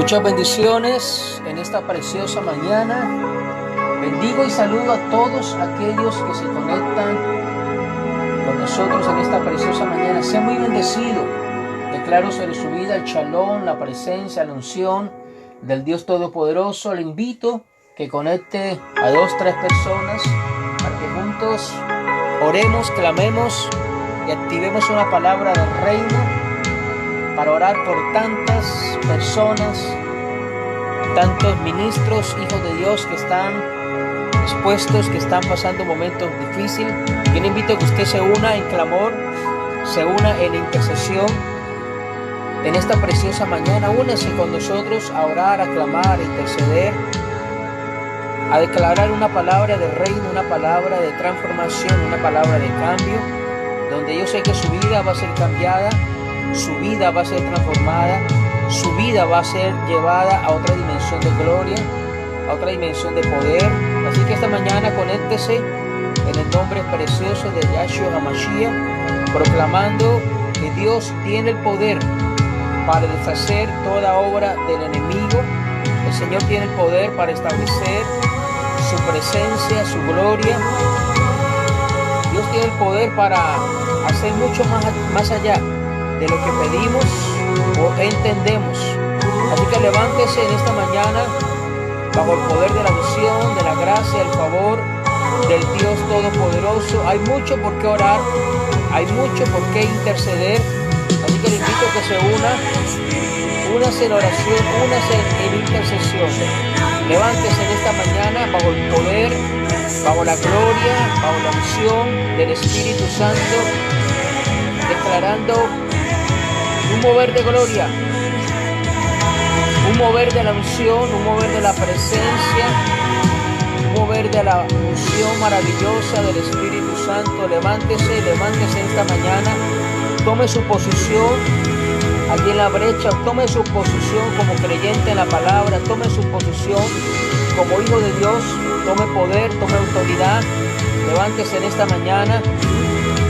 Muchas bendiciones en esta preciosa mañana. Bendigo y saludo a todos aquellos que se conectan con nosotros en esta preciosa mañana. Sea muy bendecido. Declaro sobre su vida el shalom, la presencia, la unción del Dios Todopoderoso. Le invito que conecte a 2, 3 personas para que juntos oremos, clamemos y activemos una palabra del reino para orar por tantas personas, tantos ministros, hijos de Dios que están expuestos, que están pasando momentos difíciles. Yo le invito a que usted se una en clamor, se una en intercesión. En esta preciosa mañana, únase con nosotros a orar, a clamar, a interceder, a declarar una palabra de reino, una palabra de transformación, una palabra de cambio, donde yo sé que su vida va a ser cambiada, su vida va a ser transformada, su vida va a ser llevada a otra dimensión de gloria, a otra dimensión de poder. Así que esta mañana conéctese en el nombre precioso de Yahshua HaMashiach, proclamando que Dios tiene el poder para deshacer toda obra del enemigo. El Señor tiene el poder para establecer su presencia, su gloria. Dios tiene el poder para hacer mucho más allá de lo que pedimos o entendemos. Así que levántese en esta mañana bajo el poder de la unción, de la gracia, el favor del Dios Todopoderoso. Hay mucho por qué orar, hay mucho por qué interceder. Así que le invito a que se únase en oración, únase en intercesión. Levántese en esta mañana bajo el poder, bajo la gloria, bajo la unción del Espíritu Santo, declarando un mover de gloria, un mover de la unción, un mover de la presencia, un mover de la unción maravillosa del Espíritu Santo. Levántese en esta mañana, tome su posición allí en la brecha, tome su posición como creyente en la palabra, tome su posición como hijo de Dios, tome poder, tome autoridad. Levántese en esta mañana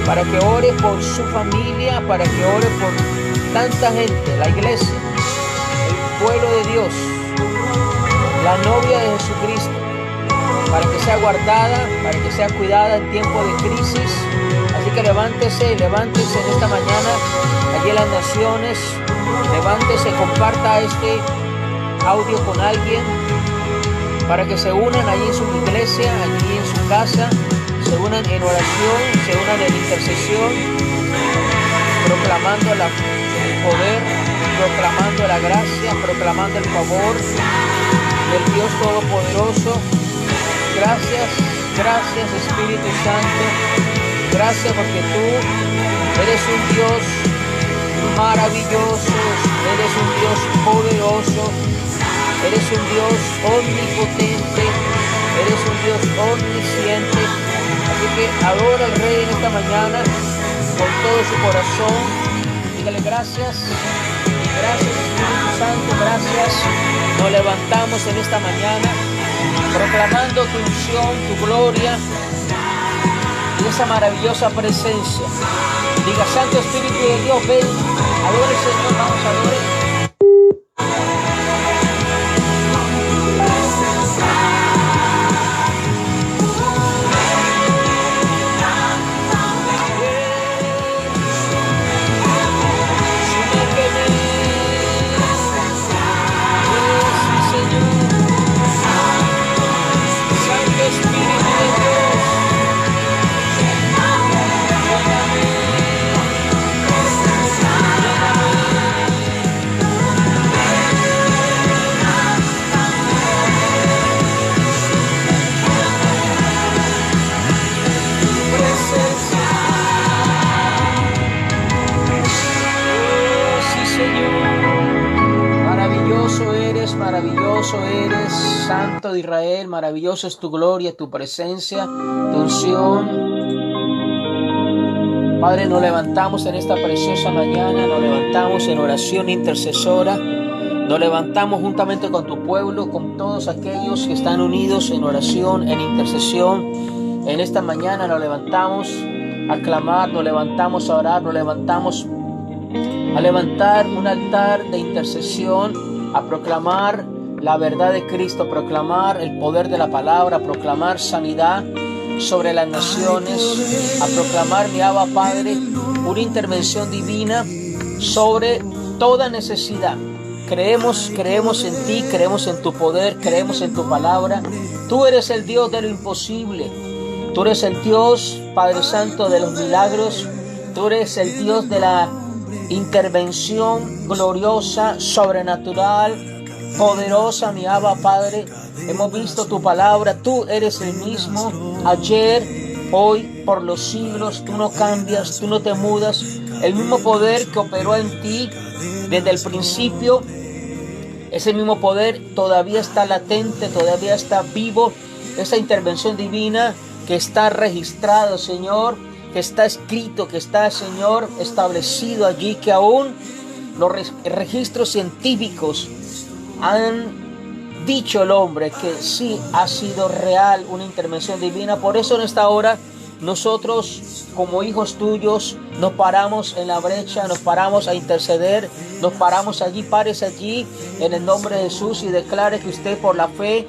para que ore por su familia, para que ore por tanta gente, la iglesia, el pueblo de Dios, la novia de Jesucristo, para que sea guardada, para que sea cuidada en tiempo de crisis. Así que levántese en esta mañana allí en las naciones. Levántese, comparta este audio con alguien para que se unan allí en su iglesia, allí en su casa, se unan en oración, se unan en intercesión, proclamando el poder, proclamando la gracia, proclamando el favor del Dios Todopoderoso. Gracias Espíritu Santo, gracias porque tú eres un Dios maravilloso, eres un Dios poderoso, eres un Dios omnipotente, eres un Dios omnisciente. Así que adora al Rey en esta mañana con todo su corazón. Dígale gracias Espíritu Santo, gracias. Nos levantamos en esta mañana proclamando tu unción, tu gloria y esa maravillosa presencia. Diga, Santo Espíritu de Dios, ven, adore Señor, vamos a adorar. Maravilloso eres, Santo de Israel, maravilloso es tu gloria, tu presencia, tu unción. Padre, nos levantamos en esta preciosa mañana, nos levantamos en oración intercesora, nos levantamos juntamente con tu pueblo, con todos aquellos que están unidos en oración, en intercesión. En esta mañana nos levantamos a clamar, nos levantamos a orar, nos levantamos a levantar un altar de intercesión a proclamar la verdad de Cristo, proclamar el poder de la palabra, proclamar sanidad sobre las naciones, a proclamar, mi Abba Padre, una intervención divina sobre toda necesidad. Creemos en ti, creemos en tu poder, creemos en tu palabra. Tú eres el Dios de lo imposible. Tú eres el Dios, Padre Santo, de los milagros. Tú eres el Dios de la intervención gloriosa, sobrenatural, poderosa, mi Abba Padre. Hemos visto tu palabra. Tú eres el mismo ayer, hoy, por los siglos. Tú no cambias, tú no te mudas. El mismo poder que operó en ti desde el principio, ese mismo poder todavía está latente, todavía está vivo. Esa intervención divina que está registrado, Señor, que está escrito, que está, Señor, establecido allí, que aún los registros científicos han dicho el hombre que sí ha sido real una intervención divina. Por eso en esta hora nosotros, como hijos tuyos, nos paramos en la brecha, nos paramos a interceder, nos paramos allí. Párese allí en el nombre de Jesús y declare que usted por la fe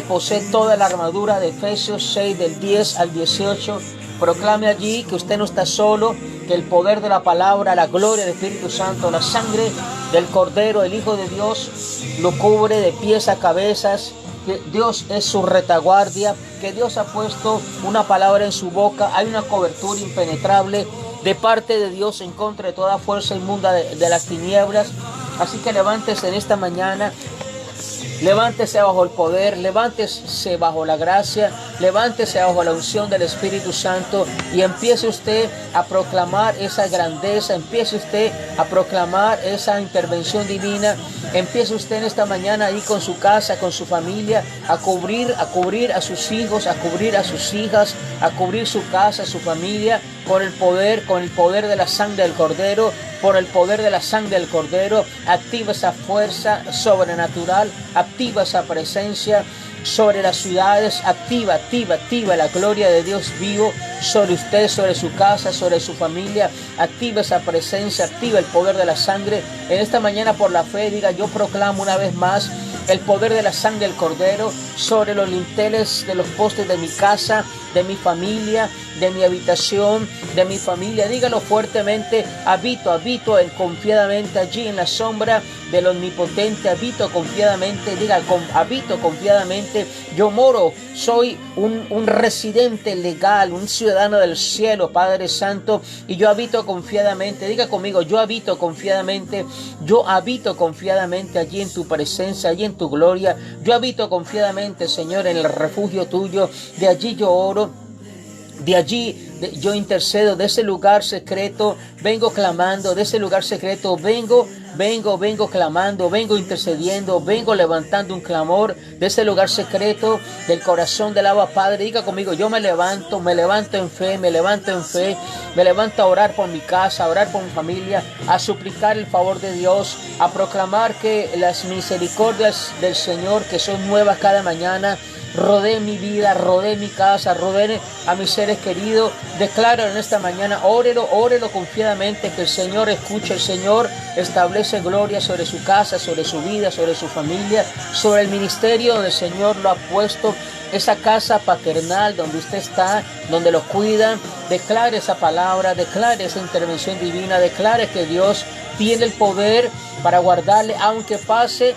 posee toda la armadura de Efesios 6 del 10 al 18. Proclame allí que usted no está solo, que el poder de la palabra, la gloria del Espíritu Santo, la sangre del Cordero, el Hijo de Dios, lo cubre de pies a cabezas, que Dios es su retaguardia, que Dios ha puesto una palabra en su boca. Hay una cobertura impenetrable de parte de Dios en contra de toda fuerza inmunda de las tinieblas. Así que levántese en esta mañana. Levántese bajo el poder, levántese bajo la gracia, levántese bajo la unción del Espíritu Santo y empiece usted a proclamar esa grandeza, empiece usted a proclamar esa intervención divina. Empiece usted en esta mañana ahí con su casa, con su familia, a cubrir a sus hijos, a cubrir a sus hijas, a cubrir su casa, su familia, con el poder de la sangre del Cordero, por el poder de la sangre del Cordero. Activa esa fuerza sobrenatural, activa esa presencia sobre las ciudades, activa la gloria de Dios vivo sobre usted, sobre su casa, sobre su familia. Activa esa presencia, activa el poder de la sangre. En esta mañana por la fe diga: yo proclamo una vez más el poder de la sangre del Cordero sobre los linteles de los postes de mi casa, de mi familia, de mi habitación, de mi familia. Dígalo fuertemente: habito confiadamente allí en la sombra del Omnipotente. Habito confiadamente, diga: habito confiadamente. Yo moro, soy un residente legal, un ciudadano del cielo, Padre Santo, y yo habito confiadamente. Diga conmigo: yo habito confiadamente allí en tu presencia, allí en tu gloria. Yo habito confiadamente, Señor, en el refugio tuyo. De allí yo oro, de allí yo intercedo, de ese lugar secreto vengo clamando, de ese lugar secreto vengo clamando, vengo intercediendo, vengo levantando un clamor de ese lugar secreto del corazón del Abba Padre. Diga conmigo: yo me levanto en fe, me levanto a orar por mi casa, a orar por mi familia, a suplicar el favor de Dios, a proclamar que las misericordias del Señor, que son nuevas cada mañana, rodeen mi vida, rodeen mi casa, rodeen a mis seres queridos. Declaro en esta mañana, órelo confiadamente, que el Señor escucha, el Señor establece gloria sobre su casa, sobre su vida, sobre su familia, sobre el ministerio donde el Señor lo ha puesto, esa casa paternal donde usted está, donde lo cuidan. Declare esa palabra, declare esa intervención divina, declare que Dios tiene el poder para guardarle, aunque pase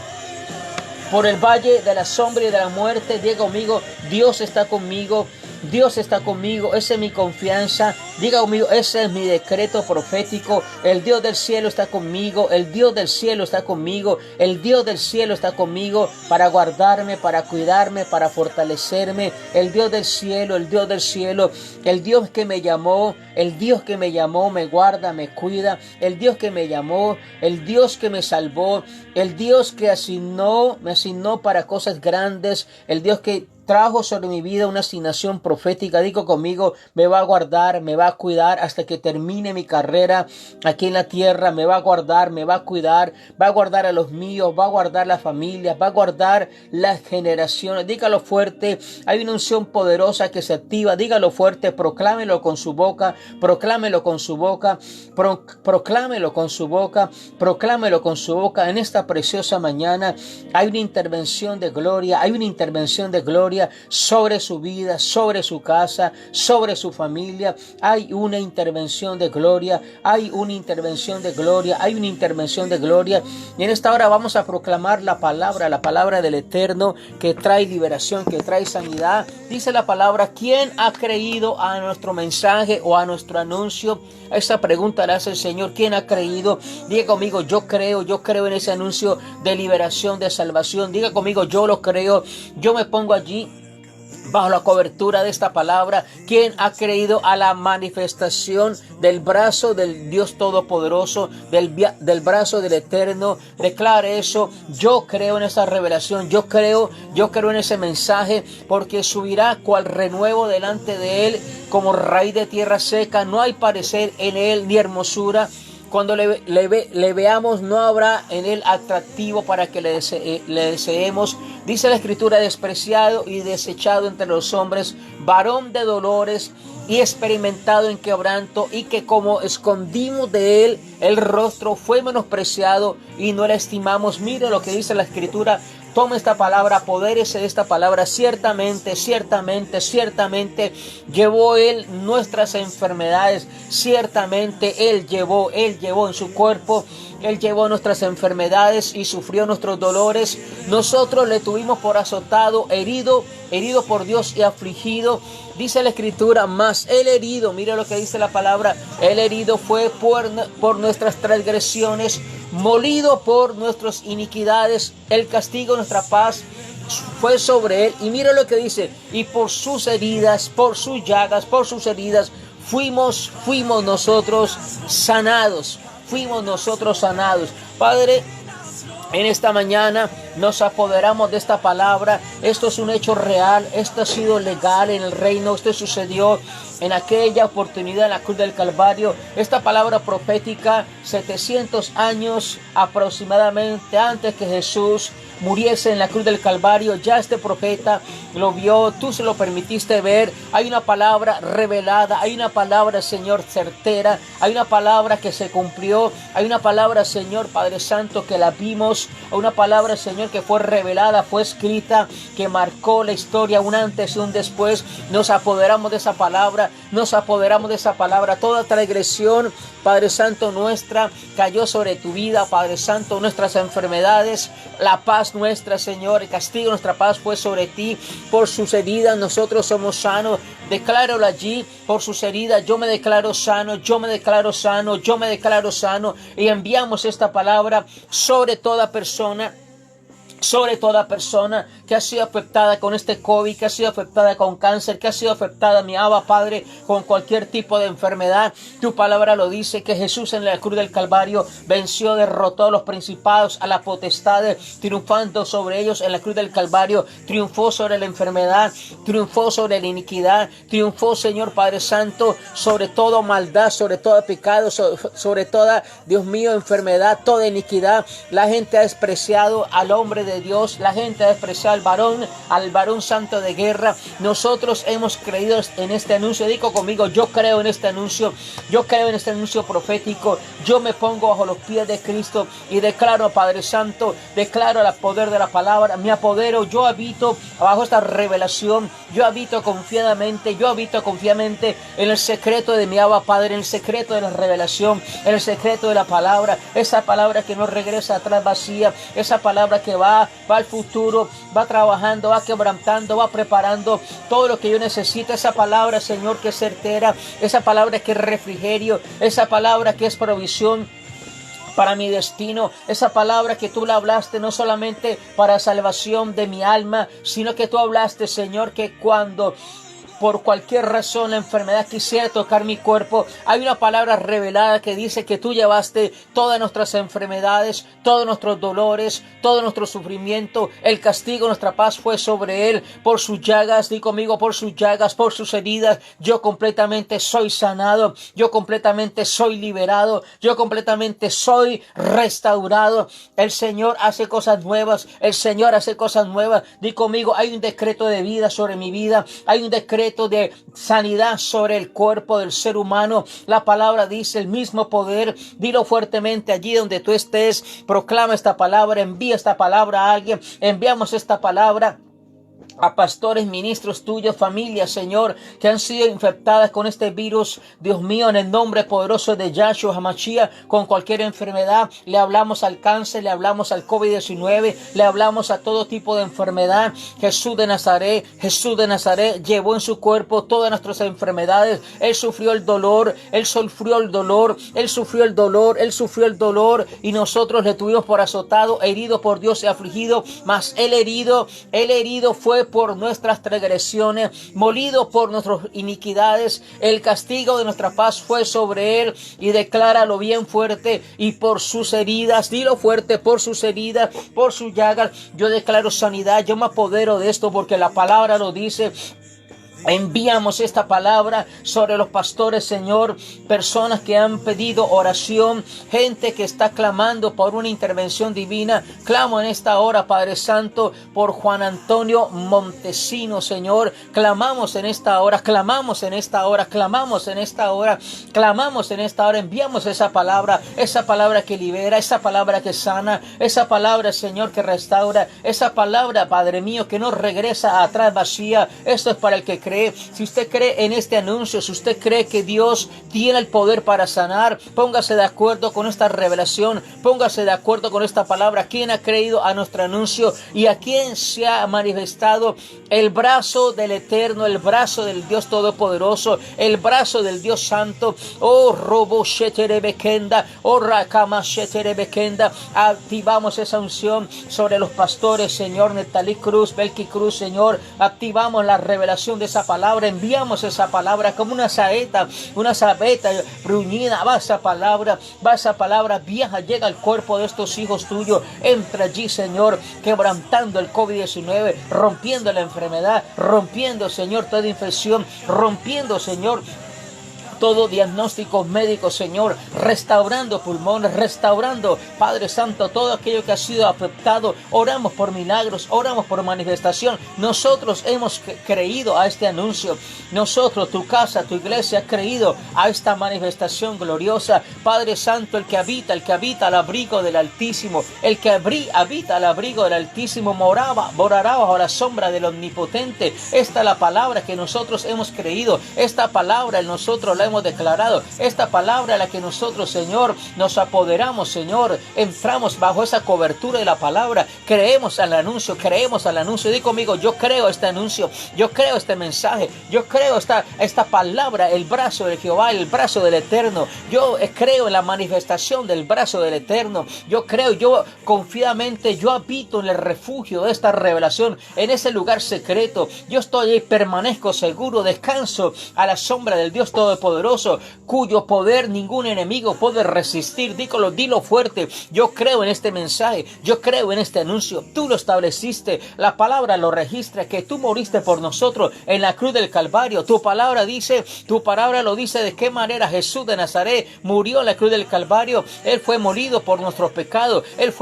por el valle de la sombra y de la muerte. Diga conmigo: Dios está conmigo. Dios está conmigo, esa es mi confianza. Diga conmigo: ese es mi decreto profético. El Dios del cielo está conmigo, el Dios del cielo está conmigo, el Dios del cielo está conmigo para guardarme, para cuidarme, para fortalecerme. El Dios del cielo, el Dios del cielo, el Dios que me llamó, me guarda, me cuida. El Dios que me llamó, el Dios que me salvó, el Dios que me asignó para cosas grandes, el Dios que trajo sobre mi vida una asignación profética. Digo conmigo, me va a guardar, me va a cuidar hasta que termine mi carrera aquí en la tierra. Me va a guardar, me va a cuidar, va a guardar a los míos, va a guardar la familia, va a guardar las generaciones. Dígalo fuerte, hay una unción poderosa que se activa. Dígalo fuerte, proclámelo con su boca, proclámelo con su boca, proclámelo con su boca, proclámelo con su boca. En esta preciosa mañana hay una intervención de gloria, hay una intervención de gloria sobre su vida, sobre su casa, sobre su familia. Hay una intervención de gloria, hay una intervención de gloria, hay una intervención de gloria. Y en esta hora vamos a proclamar la palabra del Eterno que trae liberación, que trae sanidad. Dice la palabra, ¿quién ha creído a nuestro mensaje o a nuestro anuncio? Esta pregunta la hace el Señor. ¿Quién ha creído? Diga conmigo, yo creo en ese anuncio de liberación, de salvación. Diga conmigo, yo lo creo. Yo me pongo allí bajo la cobertura de esta palabra. ¿Quién ha creído a la manifestación del brazo del Dios Todopoderoso, del brazo del Eterno? Declare eso. Yo creo en esa revelación. Yo creo en ese mensaje, porque subirá cual renuevo delante de él, como raíz de tierra seca. No hay parecer en él ni hermosura. Cuando le veamos, no habrá en él atractivo para que le deseemos. Dice la Escritura, despreciado y desechado entre los hombres, varón de dolores y experimentado en quebranto, y que como escondimos de él el rostro, fue menospreciado y no le estimamos. Mire lo que dice la Escritura. Tome esta palabra, apodérese de esta palabra. Ciertamente llevó él nuestras enfermedades. Ciertamente él llevó en su cuerpo. Él llevó nuestras enfermedades y sufrió nuestros dolores. Nosotros le tuvimos por azotado, herido por Dios y afligido. Dice la Escritura, mas el herido, mire lo que dice la palabra, el herido fue por nuestras transgresiones, molido por nuestras iniquidades, el castigo de nuestra paz fue sobre él. Y mire lo que dice, y por sus heridas, por sus llagas, por sus heridas, fuimos nosotros sanados. Fuimos nosotros sanados. Padre, en esta mañana nos apoderamos de esta palabra. Esto es un hecho real. Esto ha sido legal en el reino. Esto sucedió en aquella oportunidad en la cruz del Calvario. Esta palabra profética, 700 años aproximadamente antes que Jesús muriese en la cruz del Calvario, ya este profeta lo vio, tú se lo permitiste ver. Hay una palabra revelada, hay una palabra, Señor, certera, hay una palabra que se cumplió, hay una palabra, Señor Padre Santo, que la vimos, una palabra, Señor, que fue revelada, fue escrita, que marcó la historia, un antes y un después. Nos apoderamos de esa palabra, toda transgresión, Padre Santo, nuestra cayó sobre tu vida, Padre Santo, nuestras enfermedades, la paz nuestra, Señor, el castigo de nuestra paz fue sobre ti. Por sus heridas nosotros somos sanos. Decláralo allí, por sus heridas yo me declaro sano, yo me declaro sano, yo me declaro sano. Y enviamos esta palabra sobre toda persona que ha sido afectada con este COVID, que ha sido afectada con cáncer, que ha sido afectada, mi Abba Padre, con cualquier tipo de enfermedad. Tu palabra lo dice, que Jesús en la cruz del Calvario venció, derrotó a los principados, a las potestades, triunfando sobre ellos en la cruz del Calvario. Triunfó sobre la enfermedad, triunfó sobre la iniquidad, triunfó, Señor Padre Santo, sobre toda maldad, sobre todo pecado, sobre toda, Dios mío, enfermedad, toda iniquidad. La gente ha despreciado al hombre de Dios, la gente ha despreciado al varón santo de guerra. Nosotros hemos creído en este anuncio. Digo conmigo, yo creo en este anuncio profético. Yo me pongo bajo los pies de Cristo y declaro, Padre Santo, declaro el poder de la palabra, me apodero, yo habito bajo esta revelación, yo habito confiadamente en el secreto de mi Abba Padre, en el secreto de la revelación, en el secreto de la palabra, esa palabra que no regresa atrás vacía, esa palabra que va al futuro, va trabajando, va quebrantando, va preparando todo lo que yo necesito. Esa palabra, Señor, que es certera, esa palabra que es refrigerio, esa palabra que es provisión para mi destino, esa palabra que tú la hablaste no solamente para salvación de mi alma, sino que tú hablaste, Señor, que cuando por cualquier razón la enfermedad quisiera tocar mi cuerpo, hay una palabra revelada que dice que tú llevaste todas nuestras enfermedades, todos nuestros dolores, todo nuestro sufrimiento, el castigo, nuestra paz fue sobre él, por sus llagas, di conmigo, por sus llagas, por sus heridas, yo completamente soy sanado, yo completamente soy liberado, yo completamente soy restaurado. El Señor hace cosas nuevas, el Señor hace cosas nuevas. Di conmigo, hay un decreto de vida sobre mi vida, hay un decreto de sanidad sobre el cuerpo del ser humano. La palabra dice el mismo poder. Dilo fuertemente allí donde tú estés, proclama esta palabra, envía esta palabra a alguien, enviamos esta palabra a pastores, ministros tuyos, familias, Señor, que han sido infectadas con este virus. Dios mío, en el nombre poderoso de Yahshua HaMashiach, con cualquier enfermedad, le hablamos al cáncer, le hablamos al COVID-19, le hablamos a todo tipo de enfermedad. Jesús de Nazaret llevó en su cuerpo todas nuestras enfermedades. Él sufrió el dolor, Él sufrió el dolor, Él sufrió el dolor, Él sufrió el dolor, y nosotros le tuvimos por azotado, herido por Dios y afligido, mas el herido fue por nuestras transgresiones, molido por nuestras iniquidades, el castigo de nuestra paz fue sobre él, y decláralo bien fuerte, y por sus heridas, dilo fuerte, por sus heridas, por sus llagas, yo declaro sanidad. Yo me apodero de esto porque la palabra lo dice. Enviamos esta palabra sobre los pastores, Señor, personas que han pedido oración, gente que está clamando por una intervención divina. Clamo en esta hora, Padre Santo, por Juan Antonio Montesino, Señor. Clamamos en esta hora, clamamos en esta hora, clamamos en esta hora, clamamos en esta hora. Enviamos esa palabra que libera, esa palabra que sana, esa palabra, Señor, que restaura, esa palabra, Padre mío, que no regresa atrás vacía. Esto es para el que cree. Si usted cree en este anuncio, si usted cree que Dios tiene el poder para sanar, póngase de acuerdo con esta revelación, póngase de acuerdo con esta palabra. ¿Quién ha creído a nuestro anuncio y a quién se ha manifestado el brazo del Eterno, el brazo del Dios Todopoderoso, el brazo del Dios Santo? Oh, Robo Sheterebekenda, oh, Rakama Sheterebekenda. Activamos esa unción sobre los pastores, Señor, Netalí Cruz, Belki Cruz, Señor. Activamos la revelación de esa palabra, enviamos esa palabra como una saeta bruñida. Va esa palabra, viaja, llega al cuerpo de estos hijos tuyos, entra allí, Señor, quebrantando el COVID-19, rompiendo la enfermedad, rompiendo, Señor, toda infección, rompiendo, Señor, todo diagnóstico médico, Señor, restaurando pulmones, restaurando, Padre Santo, todo aquello que ha sido afectado. Oramos por milagros, oramos por manifestación. Nosotros hemos creído a este anuncio. Nosotros, tu casa, tu iglesia, ha creído a esta manifestación gloriosa. Padre Santo, el que habita al abrigo del Altísimo, el que habita al abrigo del Altísimo morará bajo la sombra del Omnipotente. Esta es la palabra que nosotros hemos creído. Esta palabra nosotros la hemos declarado. Esta palabra a la que nosotros, Señor, nos apoderamos, Señor, entramos bajo esa cobertura de la palabra, creemos al anuncio. Di conmigo, yo creo este anuncio, yo creo este mensaje, yo creo esta palabra, el brazo de Jehová, el brazo del Eterno. Yo creo en la manifestación del brazo del Eterno. Yo creo, yo confiadamente, yo habito en el refugio de esta revelación, en ese lugar secreto. Yo estoy ahí, permanezco seguro, descanso a la sombra del Dios Todopoderoso, cuyo poder ningún enemigo puede resistir. Dilo fuerte. Yo creo en este mensaje, yo creo en este anuncio. Tú lo estableciste, la palabra lo registra, que tú moriste por nosotros en la cruz del Calvario. Tu palabra lo dice de qué manera Jesús de Nazaret murió en la cruz del Calvario. Él fue molido por nuestros pecados, Él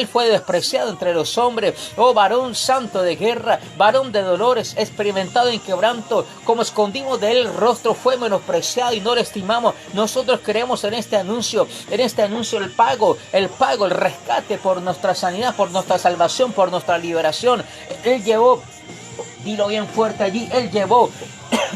fue despreciado entre los hombres. Oh, varón santo de guerra, varón de dolores, experimentado en quebranto, como escondimos de él el rostro, fue menospreciado y no lo estimamos. Nosotros creemos en este anuncio, el pago, el rescate por nuestra sanidad, por nuestra salvación, por nuestra liberación. Él llevó, dilo bien fuerte allí, Él llevó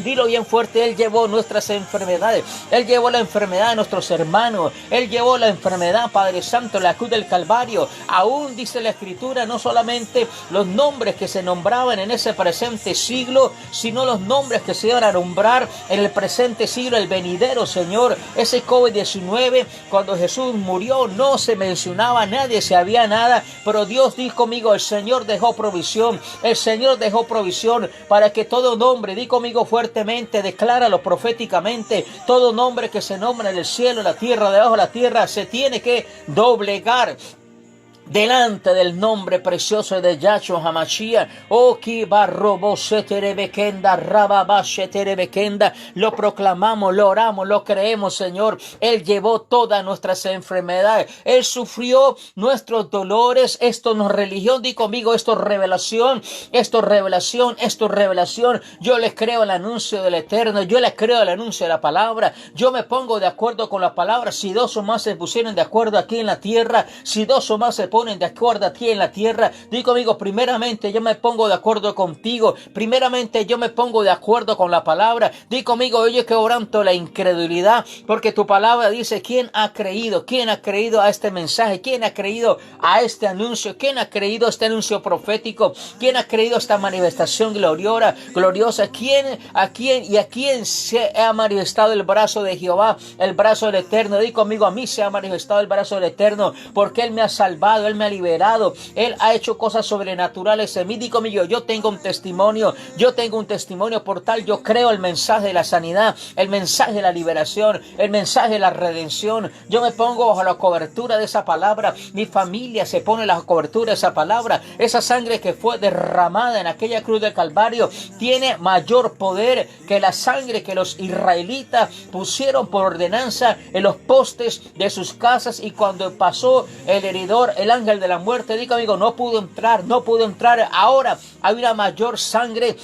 Dilo bien fuerte, Él llevó nuestras enfermedades. Él llevó la enfermedad de nuestros hermanos. Él llevó la enfermedad, Padre Santo, la cruz del Calvario. Aún dice la Escritura, no solamente los nombres que se nombraban en ese presente siglo, sino los nombres que se iban a nombrar en el presente siglo, el venidero, Señor. Ese COVID-19, cuando Jesús murió, no se mencionaba, nadie sabía nada, pero Dios dijo conmigo, el Señor dejó provisión. El Señor dejó provisión para que todo nombre, di conmigo fuertemente, decláralo proféticamente, todo nombre que se nombra en el cielo, en la tierra, debajo de la tierra, se tiene que doblegar delante del nombre precioso de Yahshua HaMashiach. Oh, lo proclamamos, lo oramos, lo creemos, Señor. Él llevó todas nuestras enfermedades. Él sufrió nuestros dolores. Esto no es religión. Di conmigo, esto es revelación. Esto es revelación. Esto es revelación. Yo les creo el anuncio del Eterno. Yo les creo el anuncio de la palabra. Yo me pongo de acuerdo con la palabra. Si dos o más se pusieron de acuerdo aquí en la tierra, si dos o más se ponen de acuerdo aquí en la tierra, digo conmigo, primeramente yo me pongo de acuerdo contigo, primeramente yo me pongo de acuerdo con la palabra. Digo conmigo, oye, quebranto la incredulidad, porque tu palabra dice, ¿quién ha creído? ¿Quién ha creído a este mensaje? ¿Quién ha creído a este anuncio? ¿Quién ha creído a este anuncio profético? ¿Quién ha creído a esta manifestación gloriosa? ¿A quién se ha manifestado el brazo de Jehová, el brazo del Eterno? Digo conmigo, a mí se ha manifestado el brazo del Eterno, porque Él me ha salvado, Él me ha liberado, Él ha hecho cosas sobrenaturales en mí. Digo conmigo, yo tengo un testimonio por tal, yo creo el mensaje de la sanidad, el mensaje de la liberación, el mensaje de la redención. Yo me pongo bajo la cobertura de esa palabra, mi familia se pone bajo la cobertura de esa palabra. Esa sangre que fue derramada en aquella cruz del Calvario tiene mayor poder que la sangre que los israelitas pusieron por ordenanza en los postes de sus casas, y cuando pasó el heridor, el ángel de la muerte, digo amigo, no pudo entrar. Ahora hay una mayor sangre.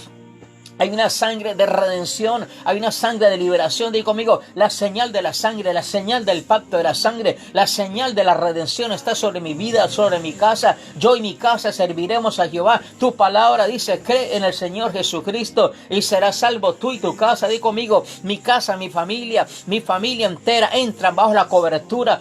Hay una sangre de redención, hay una sangre de liberación. Digo conmigo, la señal de la sangre, la señal del pacto de la sangre, la señal de la redención está sobre mi vida, sobre mi casa. Yo y mi casa serviremos a Jehová. Tu palabra dice, cree en el Señor Jesucristo y serás salvo tú y tu casa. Digo conmigo, mi casa, mi familia entera entran bajo la cobertura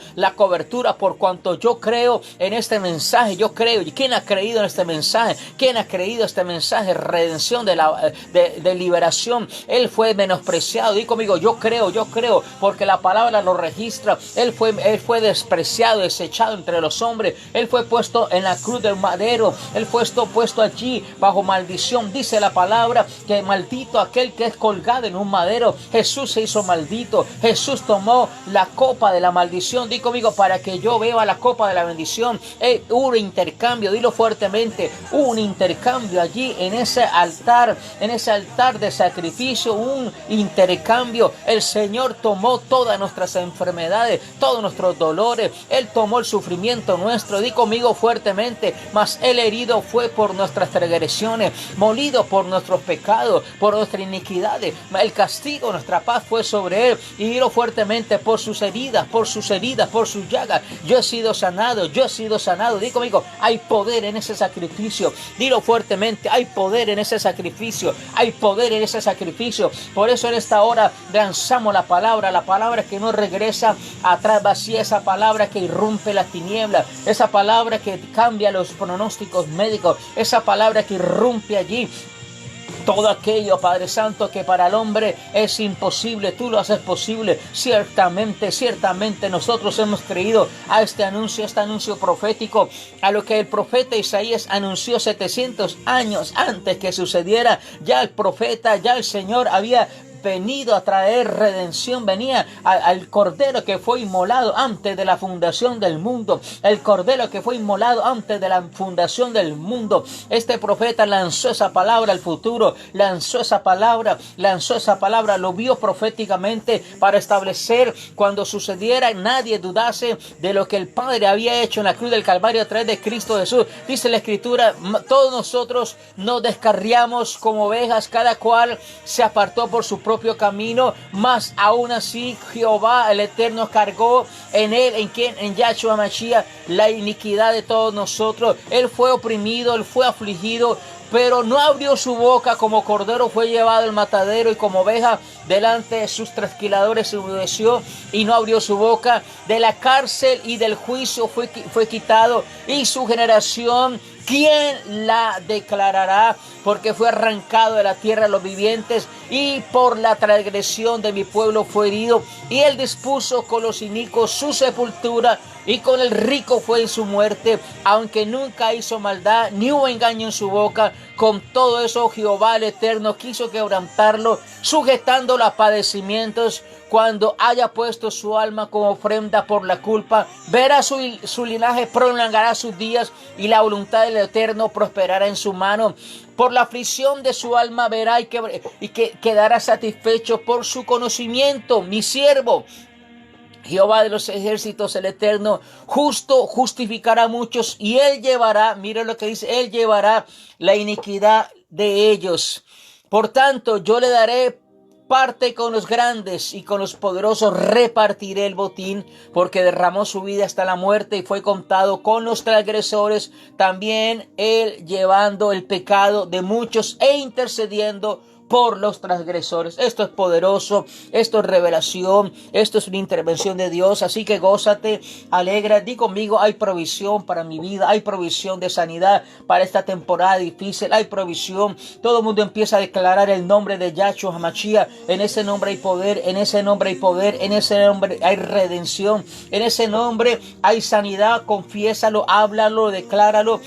por cuanto yo creo en este mensaje. Yo creo. ¿Y quién ha creído en este mensaje? ¿Quién ha creído este mensaje? Redención de liberación. Él fue menospreciado. Digo conmigo, yo creo, porque la palabra lo registra. Él fue despreciado, desechado entre los hombres. Él fue puesto en la cruz del madero. Él fue puesto allí bajo maldición. Dice la palabra que maldito aquel que es colgado en un madero. Jesús se hizo maldito. Jesús tomó la copa de la maldición. Digo conmigo, para que yo beba la copa de la bendición. Hubo un intercambio, dilo fuertemente, hubo un intercambio allí en ese altar de sacrificio, un intercambio. El Señor tomó todas nuestras enfermedades, todos nuestros dolores. Él tomó el sufrimiento nuestro. Di conmigo fuertemente, mas Él herido fue por nuestras transgresiones, molido por nuestros pecados, por nuestras iniquidades. El castigo, nuestra paz fue sobre Él, y dilo fuertemente, por sus heridas, por sus llagas, yo he sido sanado. Di conmigo, hay poder en ese sacrificio. Dilo fuertemente, hay poder en ese sacrificio. Hay poder en ese sacrificio. Por eso en esta hora lanzamos la palabra que no regresa atrás vacía, esa palabra que irrumpe las tinieblas, esa palabra que cambia los pronósticos médicos, esa palabra que irrumpe allí todo aquello, Padre Santo, que para el hombre es imposible, tú lo haces posible. Ciertamente nosotros hemos creído a este anuncio profético, a lo que el profeta Isaías anunció 700 años antes que sucediera. Ya el Señor había venido a traer redención, venía al Cordero que fue inmolado antes de la fundación del mundo, Este profeta lanzó esa palabra al futuro, lanzó esa palabra, lo vio proféticamente para establecer cuando sucediera, nadie dudase de lo que el Padre había hecho en la cruz del Calvario a través de Cristo Jesús. Dice la Escritura, todos nosotros nos descarriamos como ovejas, cada cual se apartó por su propio camino, mas aún así Jehová el Eterno cargó en él, en Yahshua HaMashiach, la iniquidad de todos nosotros. Él fue oprimido, él fue afligido pero no abrió su boca. Como cordero fue llevado al matadero, y como oveja delante de sus trasquiladores se obedeció y no abrió su boca. De la cárcel y del juicio fue quitado, y su generación, ¿quién la declarará? Porque fue arrancado de la tierra de los vivientes, y por la transgresión de mi pueblo fue herido. Y él dispuso con los inicuos su sepultura, y con el rico fue en su muerte, aunque nunca hizo maldad, ni hubo engaño en su boca. Con todo eso Jehová el Eterno quiso quebrantarlo, sujetándolo a padecimientos. Cuando haya puesto su alma como ofrenda por la culpa, verá su linaje, prolongará sus días, y la voluntad del Eterno prosperará en su mano. Por la aflicción de su alma verá y que quedará satisfecho por su conocimiento. Mi siervo Jehová de los ejércitos, el Eterno, justo, justificará a muchos, y él llevará, mira lo que dice, él llevará la iniquidad de ellos. Por tanto, yo le daré parte con los grandes, y con los poderosos repartiré el botín, porque derramó su vida hasta la muerte y fue contado con los transgresores. También él llevando el pecado de muchos e intercediendo por los transgresores. Esto es poderoso, esto es revelación, esto es una intervención de Dios. Así que gózate, alegra, di conmigo: hay provisión para mi vida, hay provisión de sanidad para esta temporada difícil, hay provisión. Todo el mundo empieza a declarar el nombre de Yahshua HaMashiach. En ese nombre hay poder, en ese nombre hay poder, en ese nombre hay redención, en ese nombre hay sanidad. Confiésalo, háblalo, decláralo.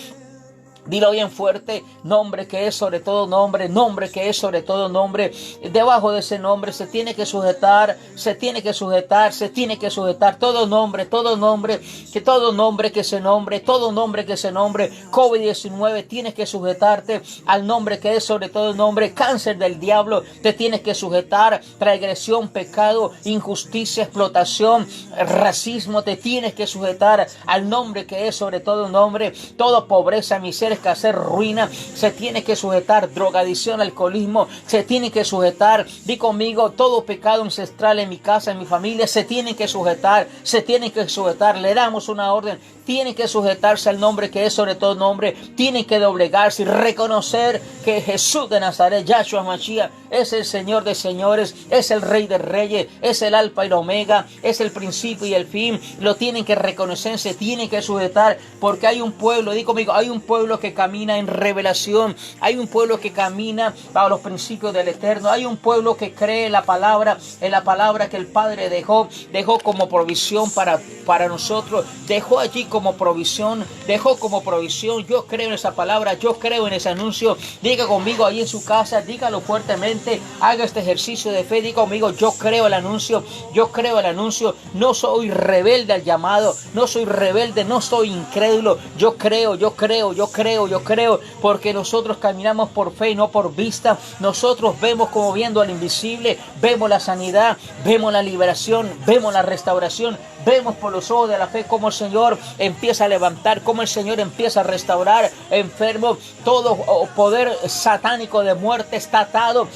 Dilo bien fuerte: nombre que es sobre todo nombre, nombre que es sobre todo nombre. Debajo de ese nombre se tiene que sujetar, se tiene que sujetar todo nombre, que todo nombre que se nombre, todo nombre que se nombre. COVID-19, tienes que sujetarte al nombre que es sobre todo nombre. Cáncer del diablo, te tienes que sujetar. Transgresión, pecado, injusticia, explotación, racismo, te tienes que sujetar al nombre que es sobre todo nombre. Toda pobreza, miseria, escasez, ruina, se tiene que sujetar. Drogadicción, alcoholismo, se tiene que sujetar. Di conmigo: todo pecado ancestral en mi casa, en mi familia, se tiene que sujetar, se tiene que sujetar. Le damos una orden: tienen que sujetarse al nombre que es sobre todo nombre. Tienen que doblegarse y reconocer que Jesús de Nazaret, Yahshua HaMashiach, es el Señor de señores, es el Rey de reyes, es el Alfa y el Omega, es el principio y el fin. Lo tienen que reconocer, se tienen que sujetar, porque hay un pueblo, di conmigo, hay un pueblo que camina en revelación, hay un pueblo que camina bajo los principios del Eterno, hay un pueblo que cree en la palabra que el Padre dejó como provisión para nosotros, dejó allí como provisión, Yo creo en esa palabra, yo creo en ese anuncio. Diga conmigo ahí en su casa, dígalo fuertemente, haga este ejercicio de fe, diga conmigo: yo creo el anuncio, no soy rebelde al llamado, no soy rebelde, no soy incrédulo, yo creo, porque nosotros caminamos por fe y no por vista. Nosotros vemos como viendo al invisible, vemos la sanidad, vemos la liberación, vemos la restauración, vemos por los ojos de la fe cómo el Señor empieza a levantar, cómo el Señor empieza a restaurar enfermos. Todo poder satánico de muerte está atado.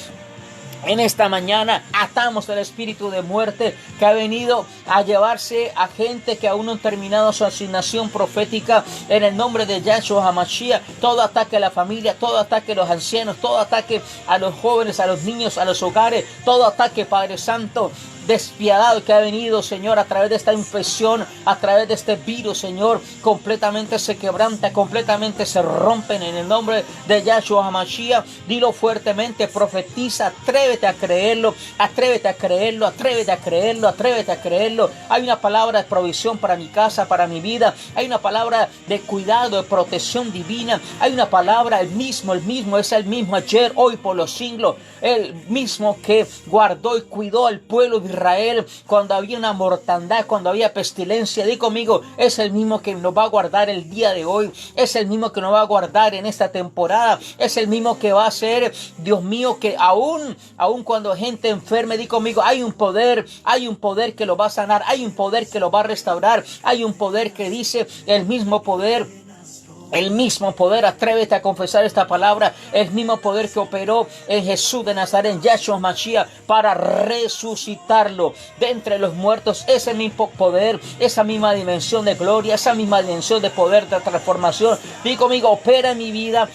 En esta mañana atamos el espíritu de muerte que ha venido a llevarse a gente que aún no han terminado su asignación profética. En el nombre de Yahshua HaMashiach, todo ataque a la familia, todo ataque a los ancianos, todo ataque a los jóvenes, a los niños, a los hogares, todo ataque, Padre Santo, despiadado que ha venido, Señor, a través de esta infección, a través de este virus, Señor, completamente se quebranta, completamente se rompen en el nombre de Yahshua HaMashiach. Dilo fuertemente, profetiza, atrévete a creerlo. Hay una palabra de provisión para mi casa, para mi vida. Hay una palabra de cuidado, de protección divina. Hay una palabra, es el mismo ayer, hoy, por los siglos. El mismo que guardó y cuidó al pueblo de Israel cuando había una mortandad, cuando había pestilencia. Di conmigo: es el mismo que nos va a guardar el día de hoy, es el mismo que nos va a guardar en esta temporada, es el mismo que va a ser, Dios mío, que aún cuando gente enferme, di conmigo: hay un poder que lo va a sanar, hay un poder que lo va a restaurar, hay un poder que dice, el mismo poder El mismo poder, atrévete a confesar esta palabra, el mismo poder que operó en Jesús de Nazaret, en Yahshua Mashiach, para resucitarlo de entre los muertos. Ese mismo poder, esa misma dimensión de gloria, esa misma dimensión de poder, de transformación. Di conmigo, opera en mi vida